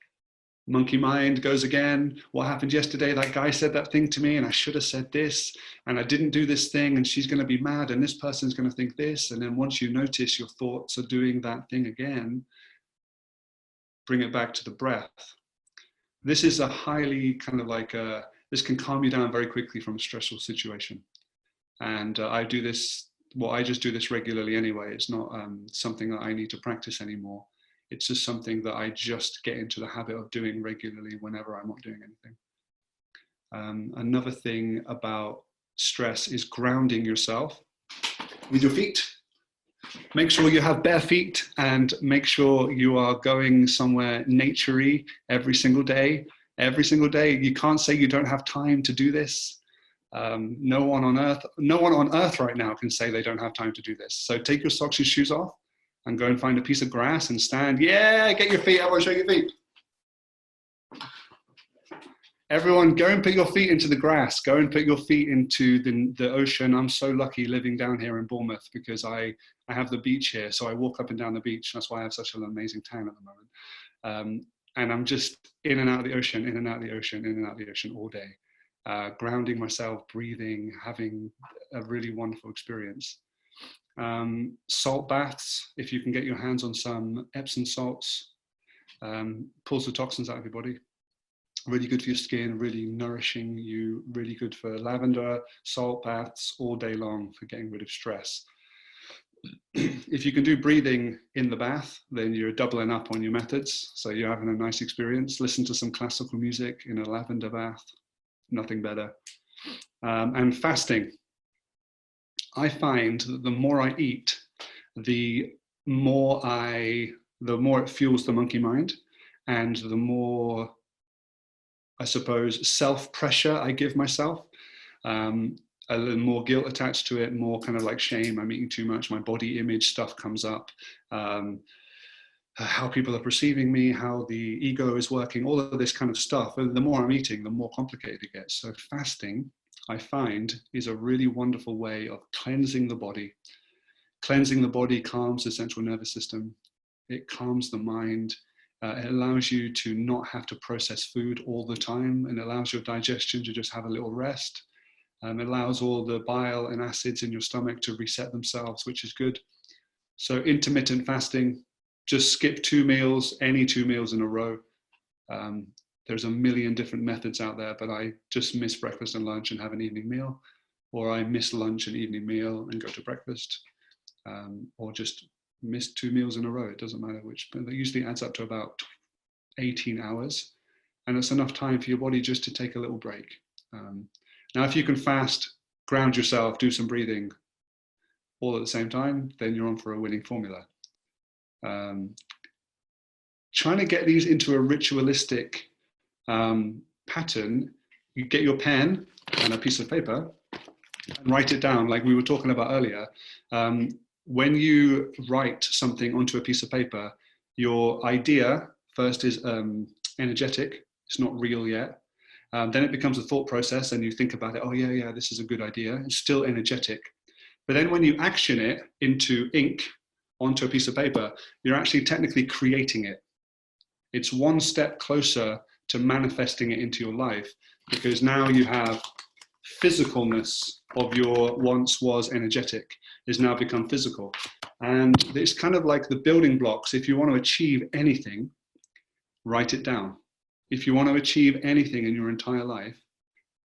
Speaker 2: Monkey mind goes again. What happened yesterday? That guy said that thing to me and I should have said this, and I didn't do this thing, and she's going to be mad, and this person's going to think this. And then once you notice your thoughts are doing that thing again, bring it back to the breath. This is a highly kind of like this can calm you down very quickly from a stressful situation. And I do this, well, I just do this regularly anyway. It's not something that I need to practice anymore. It's just something that I just get into the habit of doing regularly whenever I'm not doing anything. Another thing about stress is grounding yourself with your feet. Make sure you have bare feet, and make sure you are going somewhere nature-y every single day. Every single day. You can't say you don't have time to do this. No one on earth right now can say they don't have time to do this. So take your socks and shoes off and go and find a piece of grass and stand. Yeah, get your feet. Everyone show your feet. Everyone, go and put your feet into the grass. Go and put your feet into the ocean. I'm so lucky living down here in Bournemouth because I have the beach here. So I walk up and down the beach. That's why I have such an amazing tan at the moment. And I'm just in and out of the ocean, in and out of the ocean, in and out of the ocean all day. Grounding myself, breathing, having a really wonderful experience. Salt baths, if you can get your hands on some Epsom salts, pulls the toxins out of your body. Really good for your skin, really nourishing you, really good for lavender, salt baths all day long for getting rid of stress. If you can do breathing in the bath, then you're doubling up on your methods. So you're having a nice experience. Listen to some classical music in a lavender bath, nothing better. And fasting. I find that the more I eat, the more it fuels the monkey mind, and the more, I suppose, self-pressure I give myself, a little more guilt attached to it, more kind of like shame. I'm eating too much, my body image stuff comes up, how people are perceiving me, how the ego is working, all of this kind of stuff. And the more I'm eating, the more complicated it gets. So fasting, I find, is a really wonderful way of cleansing the body. Cleansing the body calms the central nervous system. It calms the mind. It allows you to not have to process food all the time, and allows your digestion to just have a little rest. It allows all the bile and acids in your stomach to reset themselves, which is good. So intermittent fasting, just skip 2 meals, any 2 meals in a row. There's a million different methods out there, but I just miss breakfast and lunch and have an evening meal, or I miss lunch and evening meal and go to breakfast, or just miss 2 meals in a row. It doesn't matter which, but that usually adds up to about 18 hours. And it's enough time for your body just to take a little break. Now, if you can fast, ground yourself, do some breathing all at the same time, then you're on for a winning formula. Trying to get these into a ritualistic pattern, you get your pen and a piece of paper and write it down like we were talking about earlier. When you write something onto a piece of paper, your idea first is energetic, it's not real yet. Then it becomes a thought process and you think about it, oh yeah, this is a good idea. It's still energetic. But then when you action it into ink onto a piece of paper, you're actually technically creating it. It's one step closer to manifesting it into your life, because now you have physicalness of your once was energetic is now become physical. And it's kind of like the building blocks. If you want to achieve anything, write it down. If you want to achieve anything in your entire life,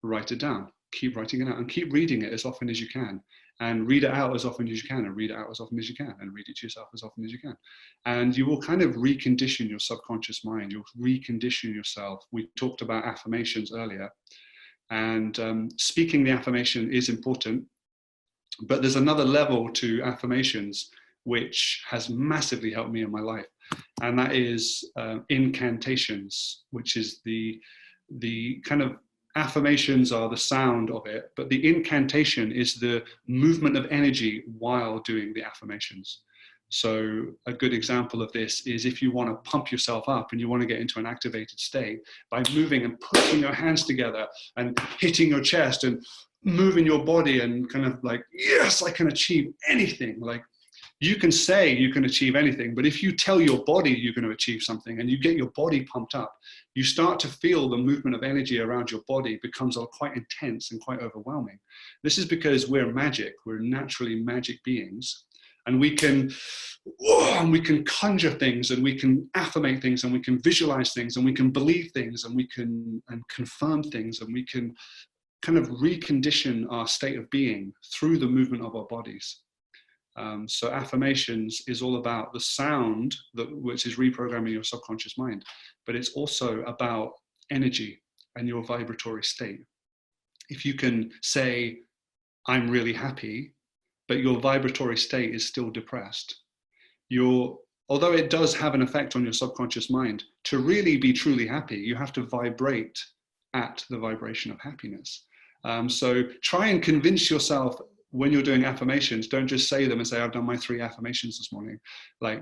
Speaker 2: write it down. Keep writing it out and keep reading it as often as you can, and read it out as often as you can, and read it out as often as you can, and read it to yourself as often as you can. And you will kind of recondition your subconscious mind. You'll recondition yourself. We talked about affirmations earlier, and speaking the affirmation is important, but there's another level to affirmations which has massively helped me in my life. And that is incantations, which is the kind of, affirmations are the sound of it, but the incantation is the movement of energy while doing the affirmations. So a good example of this is if you want to pump yourself up and you want to get into an activated state, by moving and pushing your hands together and hitting your chest and moving your body and kind of like, yes, I can achieve anything. Like, you can say you can achieve anything, but if you tell your body you're going to achieve something and you get your body pumped up, you start to feel the movement of energy around your body becomes quite intense and quite overwhelming. This is because we're magic. We're naturally magic beings, and we can conjure things, and we can affirmate things, and we can visualize things, and we can believe things, and we can confirm things, and we can kind of recondition our state of being through the movement of our bodies. So affirmations is all about the sound which is reprogramming your subconscious mind, but it's also about energy and your vibratory state. If you can say, I'm really happy, but your vibratory state is still depressed, although it does have an effect on your subconscious mind, to really be truly happy, you have to vibrate at the vibration of happiness. So try and convince yourself when you're doing affirmations, don't just say them and say, I've done my 3 affirmations this morning. Like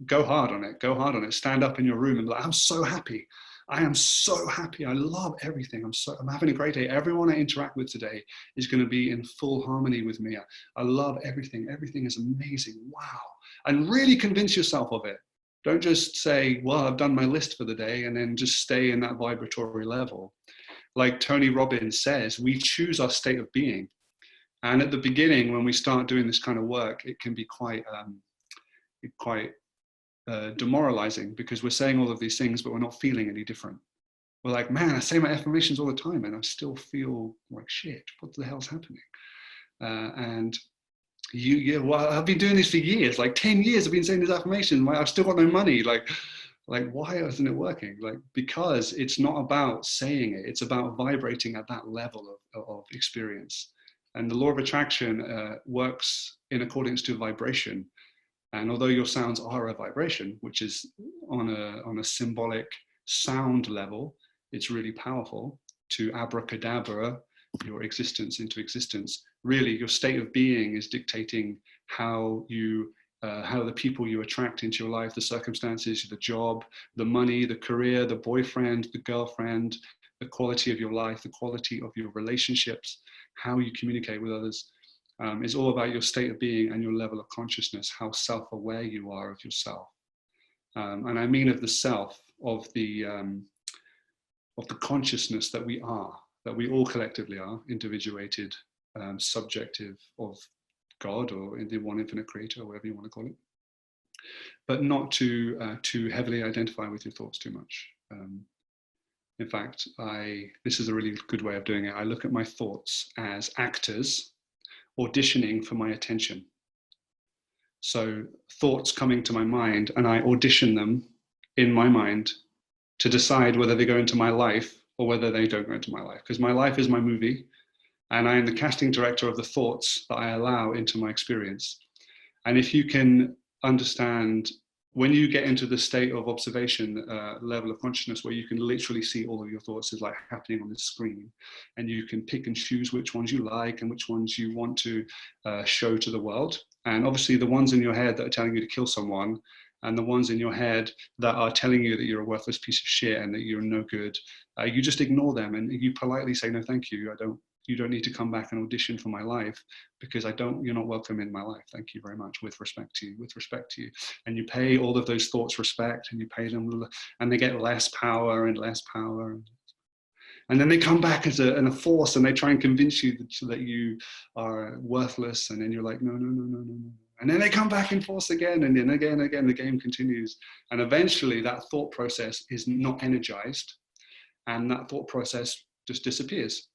Speaker 2: go hard on it. Go hard on it. Stand up in your room and be like, I'm so happy. I am so happy. I love everything. I'm having a great day. Everyone I interact with today is going to be in full harmony with me. I love everything. Everything is amazing. Wow. And really convince yourself of it. Don't just say, well, I've done my list for the day, and then just stay in that vibratory level. Like Tony Robbins says, we choose our state of being. And at the beginning, when we start doing this kind of work, it can be quite demoralizing, because we're saying all of these things, but we're not feeling any different. We're like, man, I say my affirmations all the time and I still feel like shit. What the hell's happening? Well, I've been doing this for years, like 10 years I've been saying these affirmations. I've still got no money. Like why isn't it working? Like, because it's not about saying it, it's about vibrating at that level of experience. And the law of attraction works in accordance to vibration. And although your sounds are a vibration, which is on a symbolic sound level, it's really powerful to abracadabra your existence into existence. Really, your state of being is dictating how the people you attract into your life, the circumstances, the job, the money, the career, the boyfriend, the girlfriend, the quality of your life, the quality of your relationships, how you communicate with others. It's all about your state of being and your level of consciousness, how self-aware you are of yourself. And I mean of the self, of the consciousness that we all collectively are, individuated, subjective of God, or in the one infinite creator, or whatever you want to call it. But not to heavily identify with your thoughts too much. In fact, this is a really good way of doing it. I look at my thoughts as actors auditioning for my attention. So thoughts coming to my mind, and I audition them in my mind to decide whether they go into my life or whether they don't go into my life. Because my life is my movie, and I am the casting director of the thoughts that I allow into my experience. And if you can understand, when you get into the state of observation level of consciousness, where you can literally see all of your thoughts as like happening on the screen, and you can pick and choose which ones you like and which ones you want to show to the world. And obviously the ones in your head that are telling you to kill someone, and the ones in your head that are telling you that you're a worthless piece of shit and that you're no good, you just ignore them and you politely say, no, thank you. You don't need to come back and audition for my life, because you're not welcome in my life. Thank you very much, with respect to you. And you pay all of those thoughts respect, and you pay them, and they get less power and less power. And then they come back as a force, and they try and convince you that you are worthless. And then you're like, no. And then they come back in force again, and then again, the game continues. And eventually that thought process is not energized, and that thought process just disappears.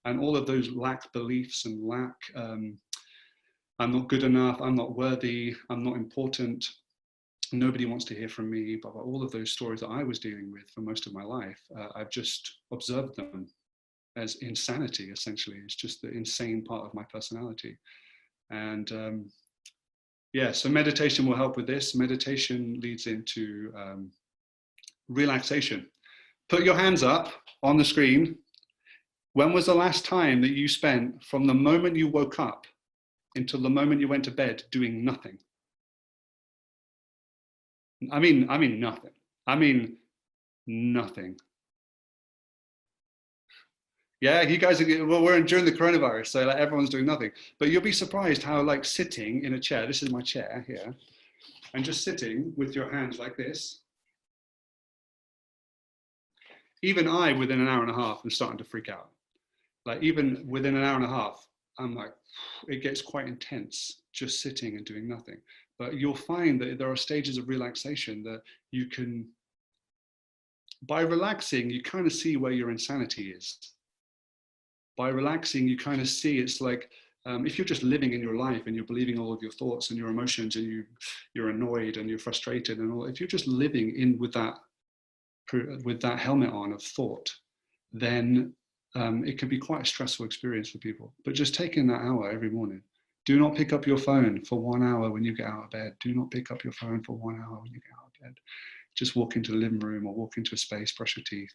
Speaker 2: And all of those lack beliefs and I'm not good enough, I'm not worthy, I'm not important, nobody wants to hear from me, but all of those stories that I was dealing with for most of my life, I've just observed them as insanity, essentially. It's just the insane part of my personality. And so meditation will help with this. Meditation leads into relaxation. Put your hands up on the screen. When was the last time that you spent, from the moment you woke up until the moment you went to bed, doing nothing? I mean nothing. I mean nothing. Yeah, you guys are, well, we're during the coronavirus, so like everyone's doing nothing. But you'll be surprised how, like, sitting in a chair, this is my chair here, and just sitting with your hands like this, even I, within an hour and a half, am starting to freak out. Like, even within an hour and a half, I'm like, it gets quite intense just sitting and doing nothing. But you'll find that there are stages of relaxation that you can, by relaxing, you kind of see where your insanity is. By relaxing, you kind of see, it's like, if you're just living in your life and you're believing all of your thoughts and your emotions, and you're annoyed and you're frustrated and all, if you're just living in with that helmet on of thought, then it can be quite a stressful experience for people. But just taking that hour every morning. Do not pick up your phone for 1 hour when you get out of bed. Do not pick up your phone for 1 hour when you get out of bed. Just walk into the living room or walk into a space, brush your teeth,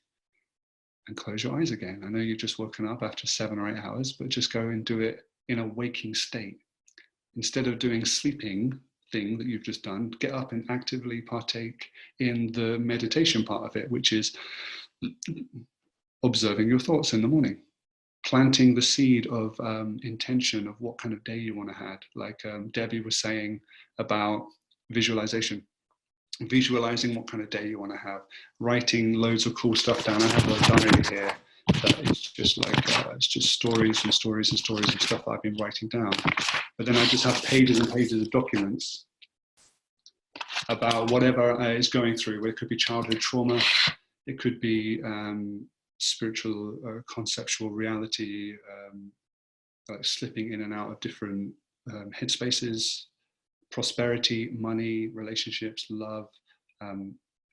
Speaker 2: and close your eyes again. I know you've just woken up after 7 or 8 hours, but just go and do it in a waking state. Instead of doing sleeping thing that you've just done, get up and actively partake in the meditation part of it, which is observing your thoughts in the morning, planting the seed of intention of what kind of day you want to have. Like Debby was saying about visualization, visualizing what kind of day you want to have, writing loads of cool stuff down. I have a diary here that is just like, it's just stories and stories and stories of stuff that I've been writing down. But then I just have pages and pages of documents about whatever is going through. It could be childhood trauma, it could be spiritual conceptual reality, like slipping in and out of different headspaces, prosperity, money, relationships, love.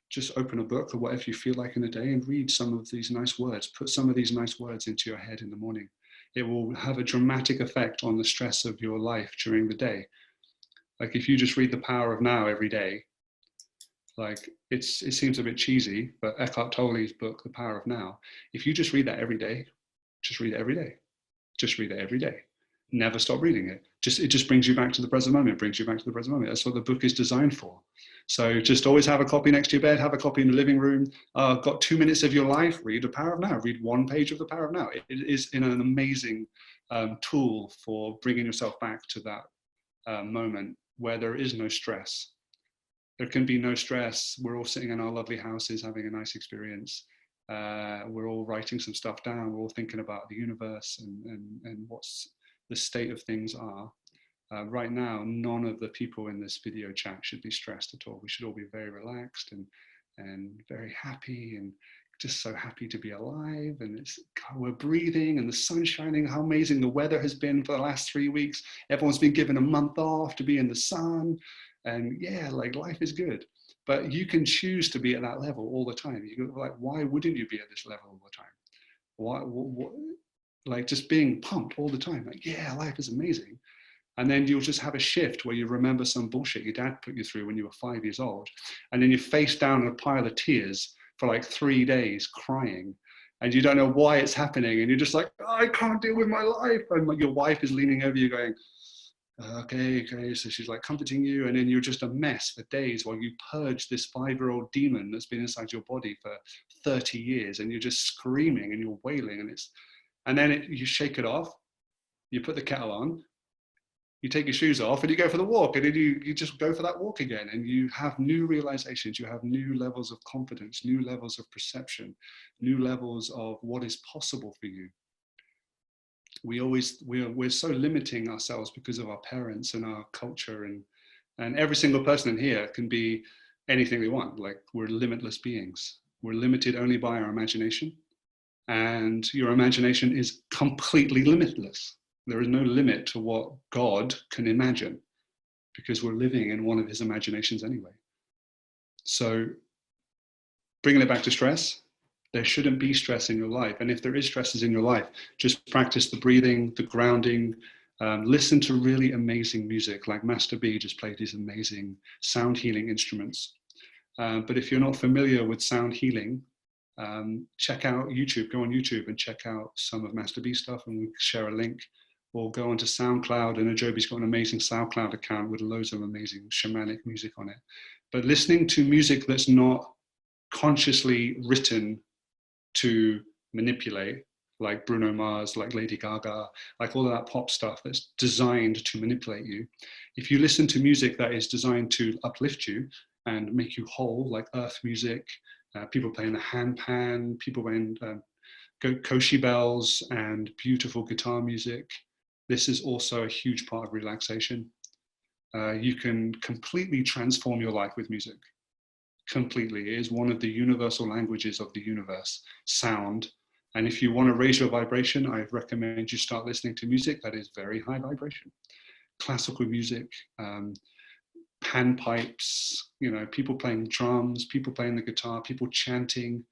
Speaker 2: Just open a book or whatever you feel like in a day and read some of these nice words. Put some of these nice words into your head in the morning. It will have a dramatic effect on the stress of your life during the day. Like if you just read The Power of Now every day, like it seems a bit cheesy, but Eckhart Tolle's book, The Power of Now, if you just read that every day, just read it every day. Just read it every day. Never stop reading it. It just brings you back to the present moment. It brings you back to the present moment. That's what the book is designed for. So just always have a copy next to your bed, have a copy in the living room. Got 2 minutes of your life, read The Power of Now. Read one page of The Power of Now. It is an amazing tool for bringing yourself back to that moment where there is no stress. There can be no stress. We're all sitting in our lovely houses having a nice experience. We're all writing some stuff down. We're all thinking about the universe and what's the state of things are. Right now, none of the people in this video chat should be stressed at all. We should all be very relaxed and very happy and just so happy to be alive. And we're breathing and the sun's shining. How amazing the weather has been for the last 3 weeks. Everyone's been given a month off to be in the sun. And yeah, like life is good. But you can choose to be at that level all the time. You go like, why wouldn't you be at this level all the time? Why like just being pumped all the time, like, yeah, life is amazing. And then you'll just have a shift where you remember some bullshit your dad put you through when you were 5 years old. And then you're face down in a pile of tears for like 3 days crying. And you don't know why it's happening. And you're just like, oh, I can't deal with my life. And your wife is leaning over you going, okay. So she's like comforting you. And then you're just a mess for days while you purge this 5-year-old demon that's been inside your body for 30 years. And you're just screaming and you're wailing. And then you shake it off, you put the kettle on, you take your shoes off and you go for the walk, and then you just go for that walk again, and you have new realizations, you have new levels of confidence, new levels of perception, new levels of what is possible for you. We're so limiting ourselves because of our parents and our culture, and every single person in here can be anything they want. Like, we're limitless beings. We're limited only by our imagination. And your imagination is completely limitless. There is no limit to what God can imagine, because we're living in one of his imaginations anyway. So bringing it back to stress, there shouldn't be stress in your life. And if there is stresses in your life, just practice the breathing, the grounding, listen to really amazing music, like Master B just played these amazing sound healing instruments. But if you're not familiar with sound healing, check out YouTube, go on YouTube and check out some of Master B stuff, and we'll share a link, or go onto SoundCloud, and Joby's got an amazing SoundCloud account with loads of amazing shamanic music on it. But listening to music that's not consciously written to manipulate, like Bruno Mars, like Lady Gaga, like all of that pop stuff that's designed to manipulate you. If you listen to music that is designed to uplift you and make you whole, like earth music, people playing the handpan, people playing koshi bells and beautiful guitar music. This is also a huge part of relaxation. You can completely transform your life with music. Completely. It is one of the universal languages of the universe, sound. And if you want to raise your vibration, I recommend you start listening to music that is very high vibration. Classical music, panpipes, people playing drums, people playing the guitar, people chanting.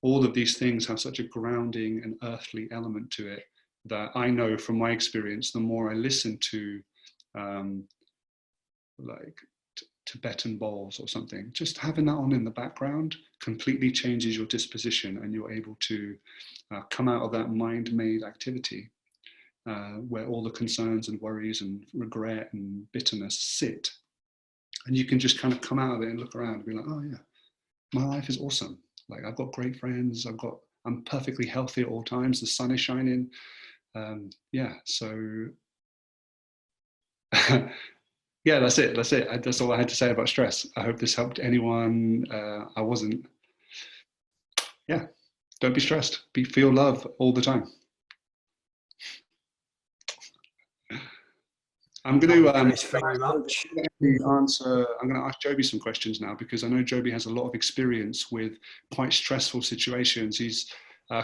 Speaker 2: All of these things have such a grounding and earthly element to it that I know from my experience, the more I listen to like Tibetan bowls or something, just having that on in the background completely changes your disposition, and you're able to come out of that mind-made activity where all the concerns and worries and regret and bitterness sit. And you can just kind of come out of it and look around and be like, oh yeah, my life is awesome. Like, I've got great friends. I'm perfectly healthy at all times. The sun is shining. So yeah, that's it. That's all I had to say about stress. I hope this helped anyone. Don't be stressed. Feel love all the time. I'm going to ask Joby some questions now, because I know Joby has a lot of experience with quite stressful situations. He's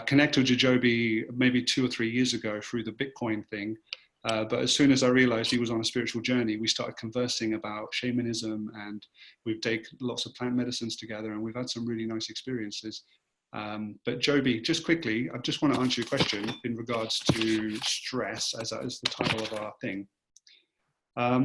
Speaker 2: connected to Joby maybe 2 or 3 years ago through the Bitcoin thing. But as soon as I realized he was on a spiritual journey, we started conversing about shamanism, and we've taken lots of plant medicines together, and we've had some really nice experiences. But Joby, just quickly, I just want to answer your question in regards to stress, as that is the title of our thing. Tell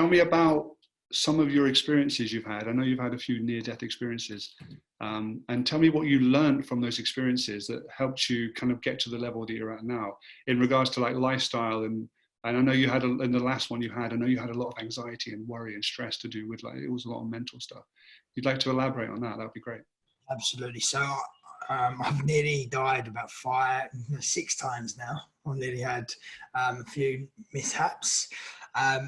Speaker 2: me about some of your experiences you've had. I know you've had a few near-death experiences, and tell me what you learned from those experiences that helped you kind of get to the level that you're at now in regards to like lifestyle. And I know you had, in the last one you had, I know you had a lot of anxiety and worry and stress to do with, like, it was a lot of mental stuff. If you'd like to elaborate on that, that'd be great.
Speaker 1: Absolutely. So I've nearly died about 6 times now. I've nearly had a few mishaps.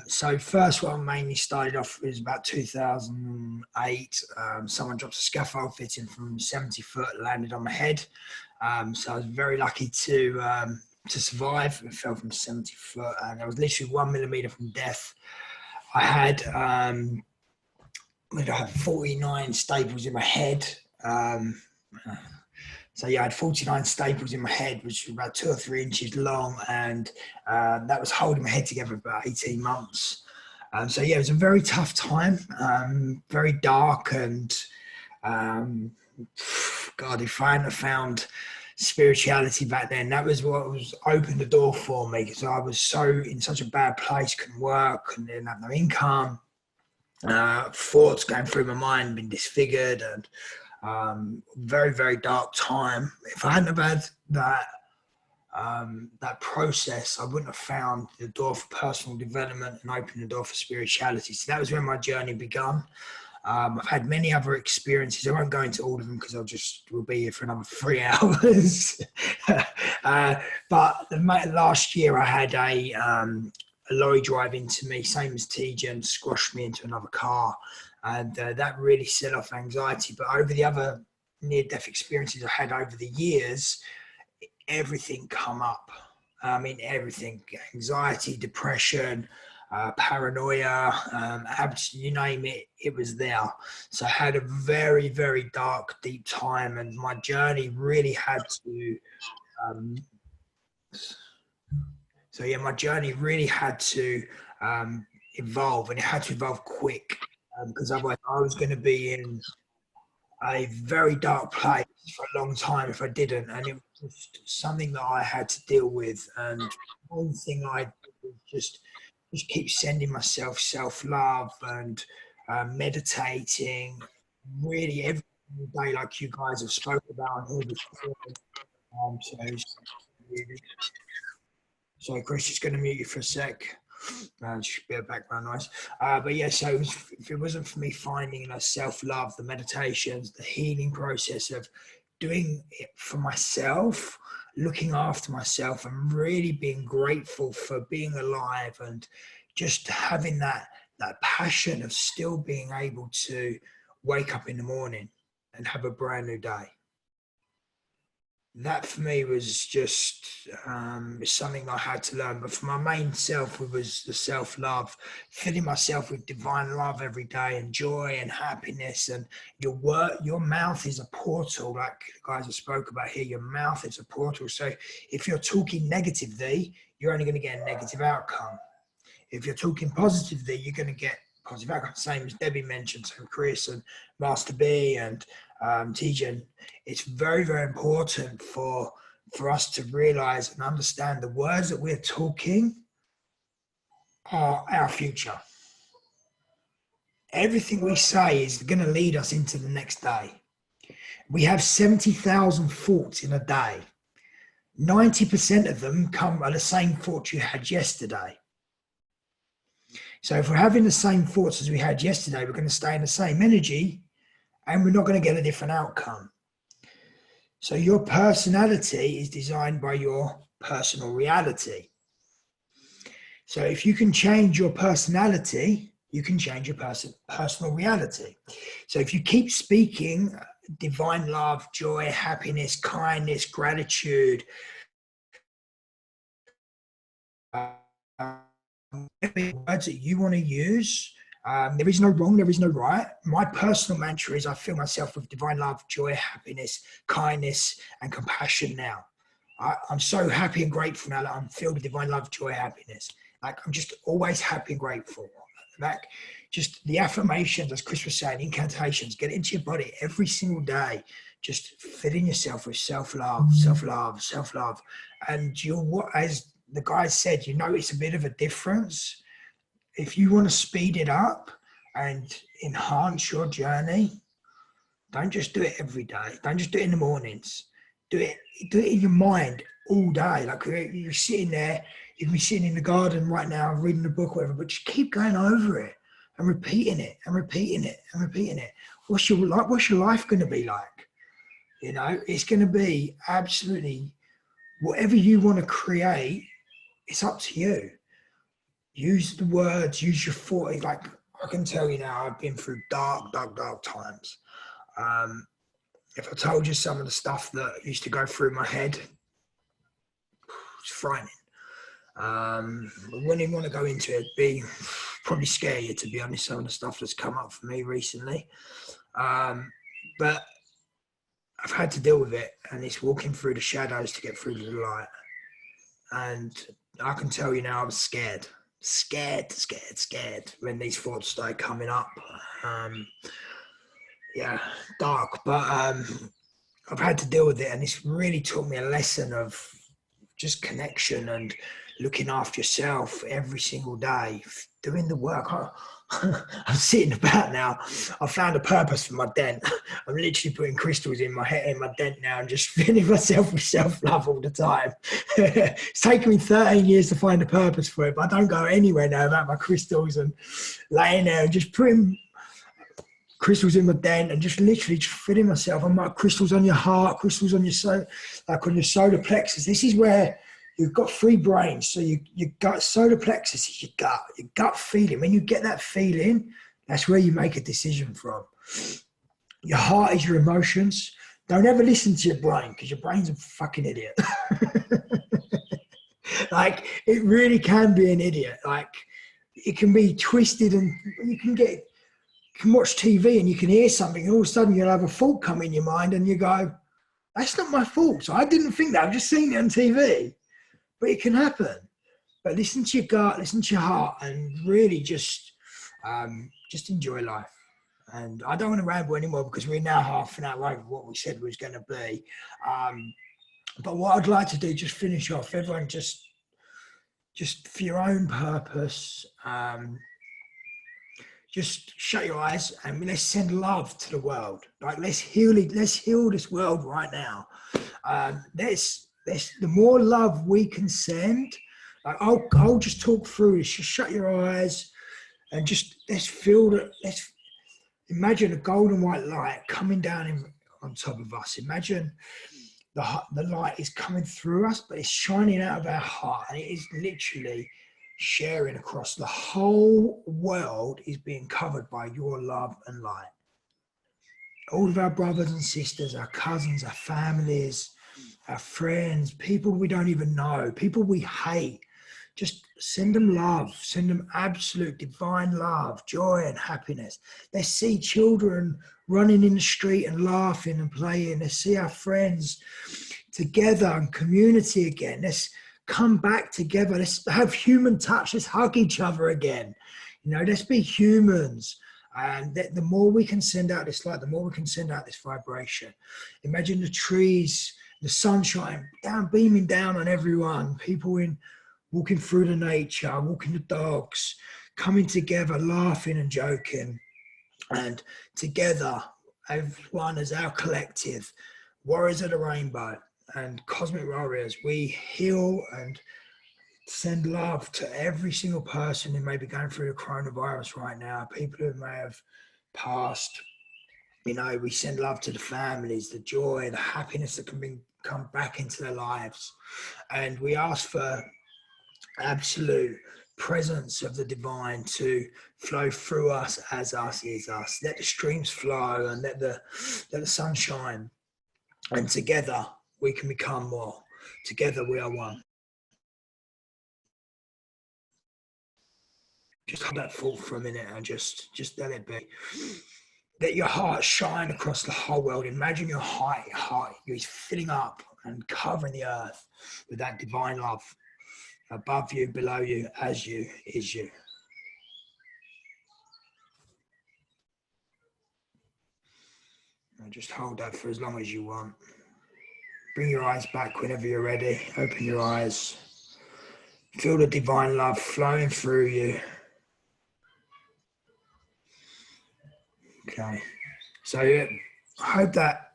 Speaker 1: So first one mainly started off was about 2008. Someone dropped a scaffold fitting from 70 foot, landed on my head. So I was very lucky to survive. It fell from 70 foot, and I was literally 1 millimeter from death. I had 49 staples in my head. So yeah, I had 49 staples in my head, which was about 2 or 3 inches long, and that was holding my head together for about 18 months. So yeah, it was a very tough time, very dark, and God, if I hadn't found spirituality back then, that was what was opened the door for me, because I was in such a bad place, couldn't work, and didn't have no income. Thoughts going through my mind, been disfigured, and very, very dark time. If I hadn't have had that process, I wouldn't have found the door for personal development and opened the door for spirituality. So that was when my journey began. I've had many other experiences. I won't go into all of them because we'll be here for another 3 hours. But last year I had a lorry drive into me, same as Tijen, squashed me into another car. And that really set off anxiety. But over the other near-death experiences I had over the years, everything come up. I mean, everything: anxiety, depression, paranoia, you name it, it was there. So I had a very, very dark, deep time, and my journey really had to evolve, and it had to evolve quick, because otherwise I was going to be in a very dark place for a long time if I didn't. And it was just something that I had to deal with. And one thing I did was just keep sending myself self-love and meditating really every day, like you guys have spoken about here before. So Chris is going to mute you for a sec. Just a bit of background noise. But yeah, so if it wasn't for me finding self-love, the meditations, the healing process of doing it for myself, looking after myself, and really being grateful for being alive, and just having that passion of still being able to wake up in the morning and have a brand new day. That for me was just something I had to learn. But for my main self, it was the self-love, filling myself with divine love every day, and joy and happiness. And your mouth is a portal, like the guys have spoke about here. Your mouth is a portal. So if you're talking negatively, you're only going to get a negative outcome. If you're talking positively, you're going to get positive outcome. Same as Debby mentioned, so Chris and Master B and Tijen. It's very, very important for us to realize and understand the words that we're talking are our future. Everything we say is going to lead us into the next day. We have 70,000 thoughts in a day. 90% of them are the same thoughts you had yesterday. So if we're having the same thoughts as we had yesterday, we're going to stay in the same energy and we're not going to get a different outcome. So your personality is designed by your personal reality. So if you can change your personality, you can change your personal reality. So if you keep speaking divine love, joy, happiness, kindness, gratitude, words that you want to use, there is no wrong, there is no right. My personal mantra is I fill myself with divine love, joy, happiness, kindness, and compassion now. I'm so happy and grateful now that I'm filled with divine love, joy, happiness. Like I'm just always happy and grateful. Like just the affirmations, as Chris was saying, incantations, get into your body every single day. Just filling yourself with self-love, self-love, self-love. And you'll, as the guy said, you notice a bit of a difference. If you want to speed it up and enhance your journey, don't just do it every day. Don't just do it in the mornings. Do it in your mind all day. Like you're sitting there, you can be sitting in the garden right now, reading a book or whatever, but just keep going over it and repeating it and repeating it and repeating it. What's your life going to be like? You know, it's going to be absolutely whatever you want to create. It's up to you. Use the words, use your thought. Like I can tell you now, I've been through dark times. If I told you some of the stuff that used to go through my head, it's frightening. I wouldn't even want to go into it. It'd be probably scare you, to be honest, some of the stuff that's come up for me recently. But I've had to deal with it, and it's walking through the shadows to get through the light. And I can tell you now, I was scared when these thoughts started coming up. Yeah, dark, but I've had to deal with it, and it's really taught me a lesson of just connection and looking after yourself every single day, doing the work. I'm sitting about now. I found a purpose for my dent. I'm literally putting crystals in my dent now and just filling myself with self-love all the time. It's taken me 13 years to find a purpose for it, but I don't go anywhere now without my crystals and laying there and just putting crystals in my dent and just literally just filling myself. I'm like crystals on your heart, crystals on your soul, like on your solar plexus. This is where you've got 3 brains. So your gut, solar plexus is your gut feeling. When you get that feeling, that's where you make a decision from. Your heart is your emotions. Don't ever listen to your brain because your brain's a fucking idiot. Like it really can be an idiot. Like it can be twisted, and you can watch TV and you can hear something, and all of a sudden you'll have a thought come in your mind and you go, that's not my fault. So I didn't think that. I've just seen it on TV. But it can happen. But listen to your gut, listen to your heart, and really just enjoy life. And I don't want to ramble anymore because we're now half an hour over what we said was going to be. But what I'd like to do, just finish off, everyone just for your own purpose, just shut your eyes and let's send love to the world. Like let's heal this world right now. The more love we can send, like I'll just talk through this. Just shut your eyes and just let's imagine a golden white light coming down on top of us. Imagine the light is coming through us, but it's shining out of our heart, and it is literally sharing across the whole world, is being covered by your love and light. All of our brothers and sisters, our cousins, our families, our friends, people we don't even know, people we hate, just send them love, send them absolute divine love, joy and happiness. Let's see children running in the street and laughing and playing. Let's see our friends together and community again. Let's come back together. Let's have human touch. Let's hug each other again. You know, let's be humans. And the more we can send out this light, the more we can send out this vibration. Imagine the trees, the sunshine beaming down on everyone, people walking through the nature, walking the dogs, coming together, laughing and joking. And together, everyone as our collective, warriors of the rainbow. and cosmic warriors. We heal and send love to every single person who may be going through the coronavirus right now, people who may have passed. You know, we send love to the families, the joy, the happiness that can come back into their lives. And we ask for absolute presence of the divine to flow through us as us is us. Let the streams flow and let the sun shine. And together we can become more. Together we are one. Just hold that thought for a minute and just let it be. Let your heart shine across the whole world. Imagine your heart is filling up and covering the earth with that divine love. Above you, below you, as you, is you. And just hold that for as long as you want. Bring your eyes back whenever you're ready. Open your eyes. Feel the divine love flowing through you. Okay. So I hope that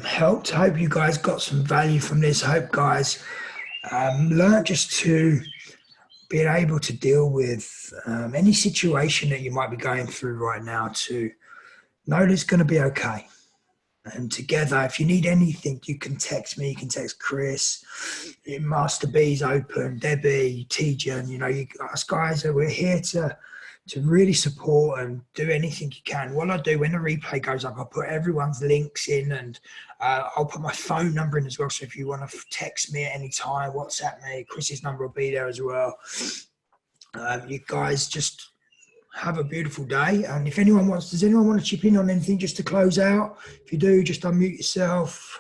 Speaker 1: helped. I hope you guys got some value from this. I hope guys learn just to be able to deal with any situation that you might be going through right now, to know that it's going to be okay. And together, if you need anything, you can text me, you can text Chris, Master B's open, Debby, Tijen, you know, us guys, we're here to really support and do anything you can. What I do when the replay goes up, I'll put everyone's links in, and I'll put my phone number in as well. So if you want to text me at any time, WhatsApp me, Chris's number will be there as well. You guys just have a beautiful day. And if anyone does anyone want to chip in on anything just to close out? If you do, just unmute yourself.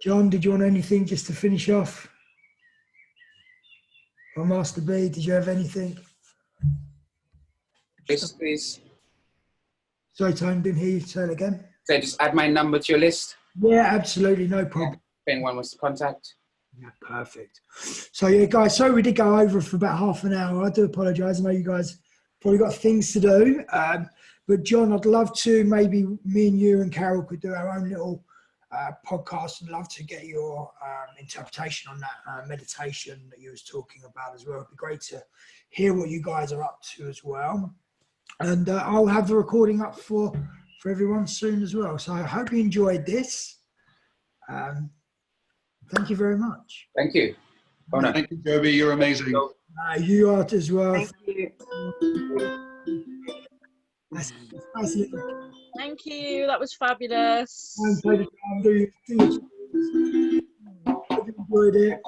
Speaker 1: John, did you want anything just to finish off? Or Master B, did you have anything?
Speaker 3: Yes, please.
Speaker 1: Sorry, Tony, didn't hear you. Say it again.
Speaker 3: So just add my number to your list.
Speaker 1: Yeah, absolutely, no problem.
Speaker 3: If anyone wants to contact.
Speaker 1: Yeah, perfect. So yeah, guys, sorry we did go over for about half an hour. I do apologise. I know you guys probably got things to do. But John, I'd love to, maybe me and you and Carol could do our own little podcast. I'd love to get your interpretation on that meditation that you was talking about as well. It'd be great to hear what you guys are up to as well. And I'll have the recording up for everyone soon as well. So I hope you enjoyed this. Thank you very much.
Speaker 3: Thank you.
Speaker 2: Omer. Thank you, Joby. You're amazing.
Speaker 1: You are as well.
Speaker 5: Thank you.
Speaker 6: Thank you. That was fabulous.
Speaker 1: Hope you enjoyed it.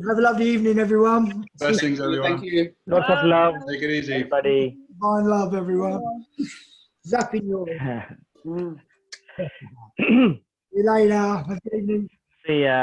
Speaker 1: Have a lovely evening, everyone.
Speaker 2: Blessings, everyone.
Speaker 3: Thank you.
Speaker 7: Lots of love,
Speaker 2: Take it easy.
Speaker 7: everybody.
Speaker 1: Fine love, everyone. Zapping your. See you later. Have a good evening.
Speaker 7: See ya.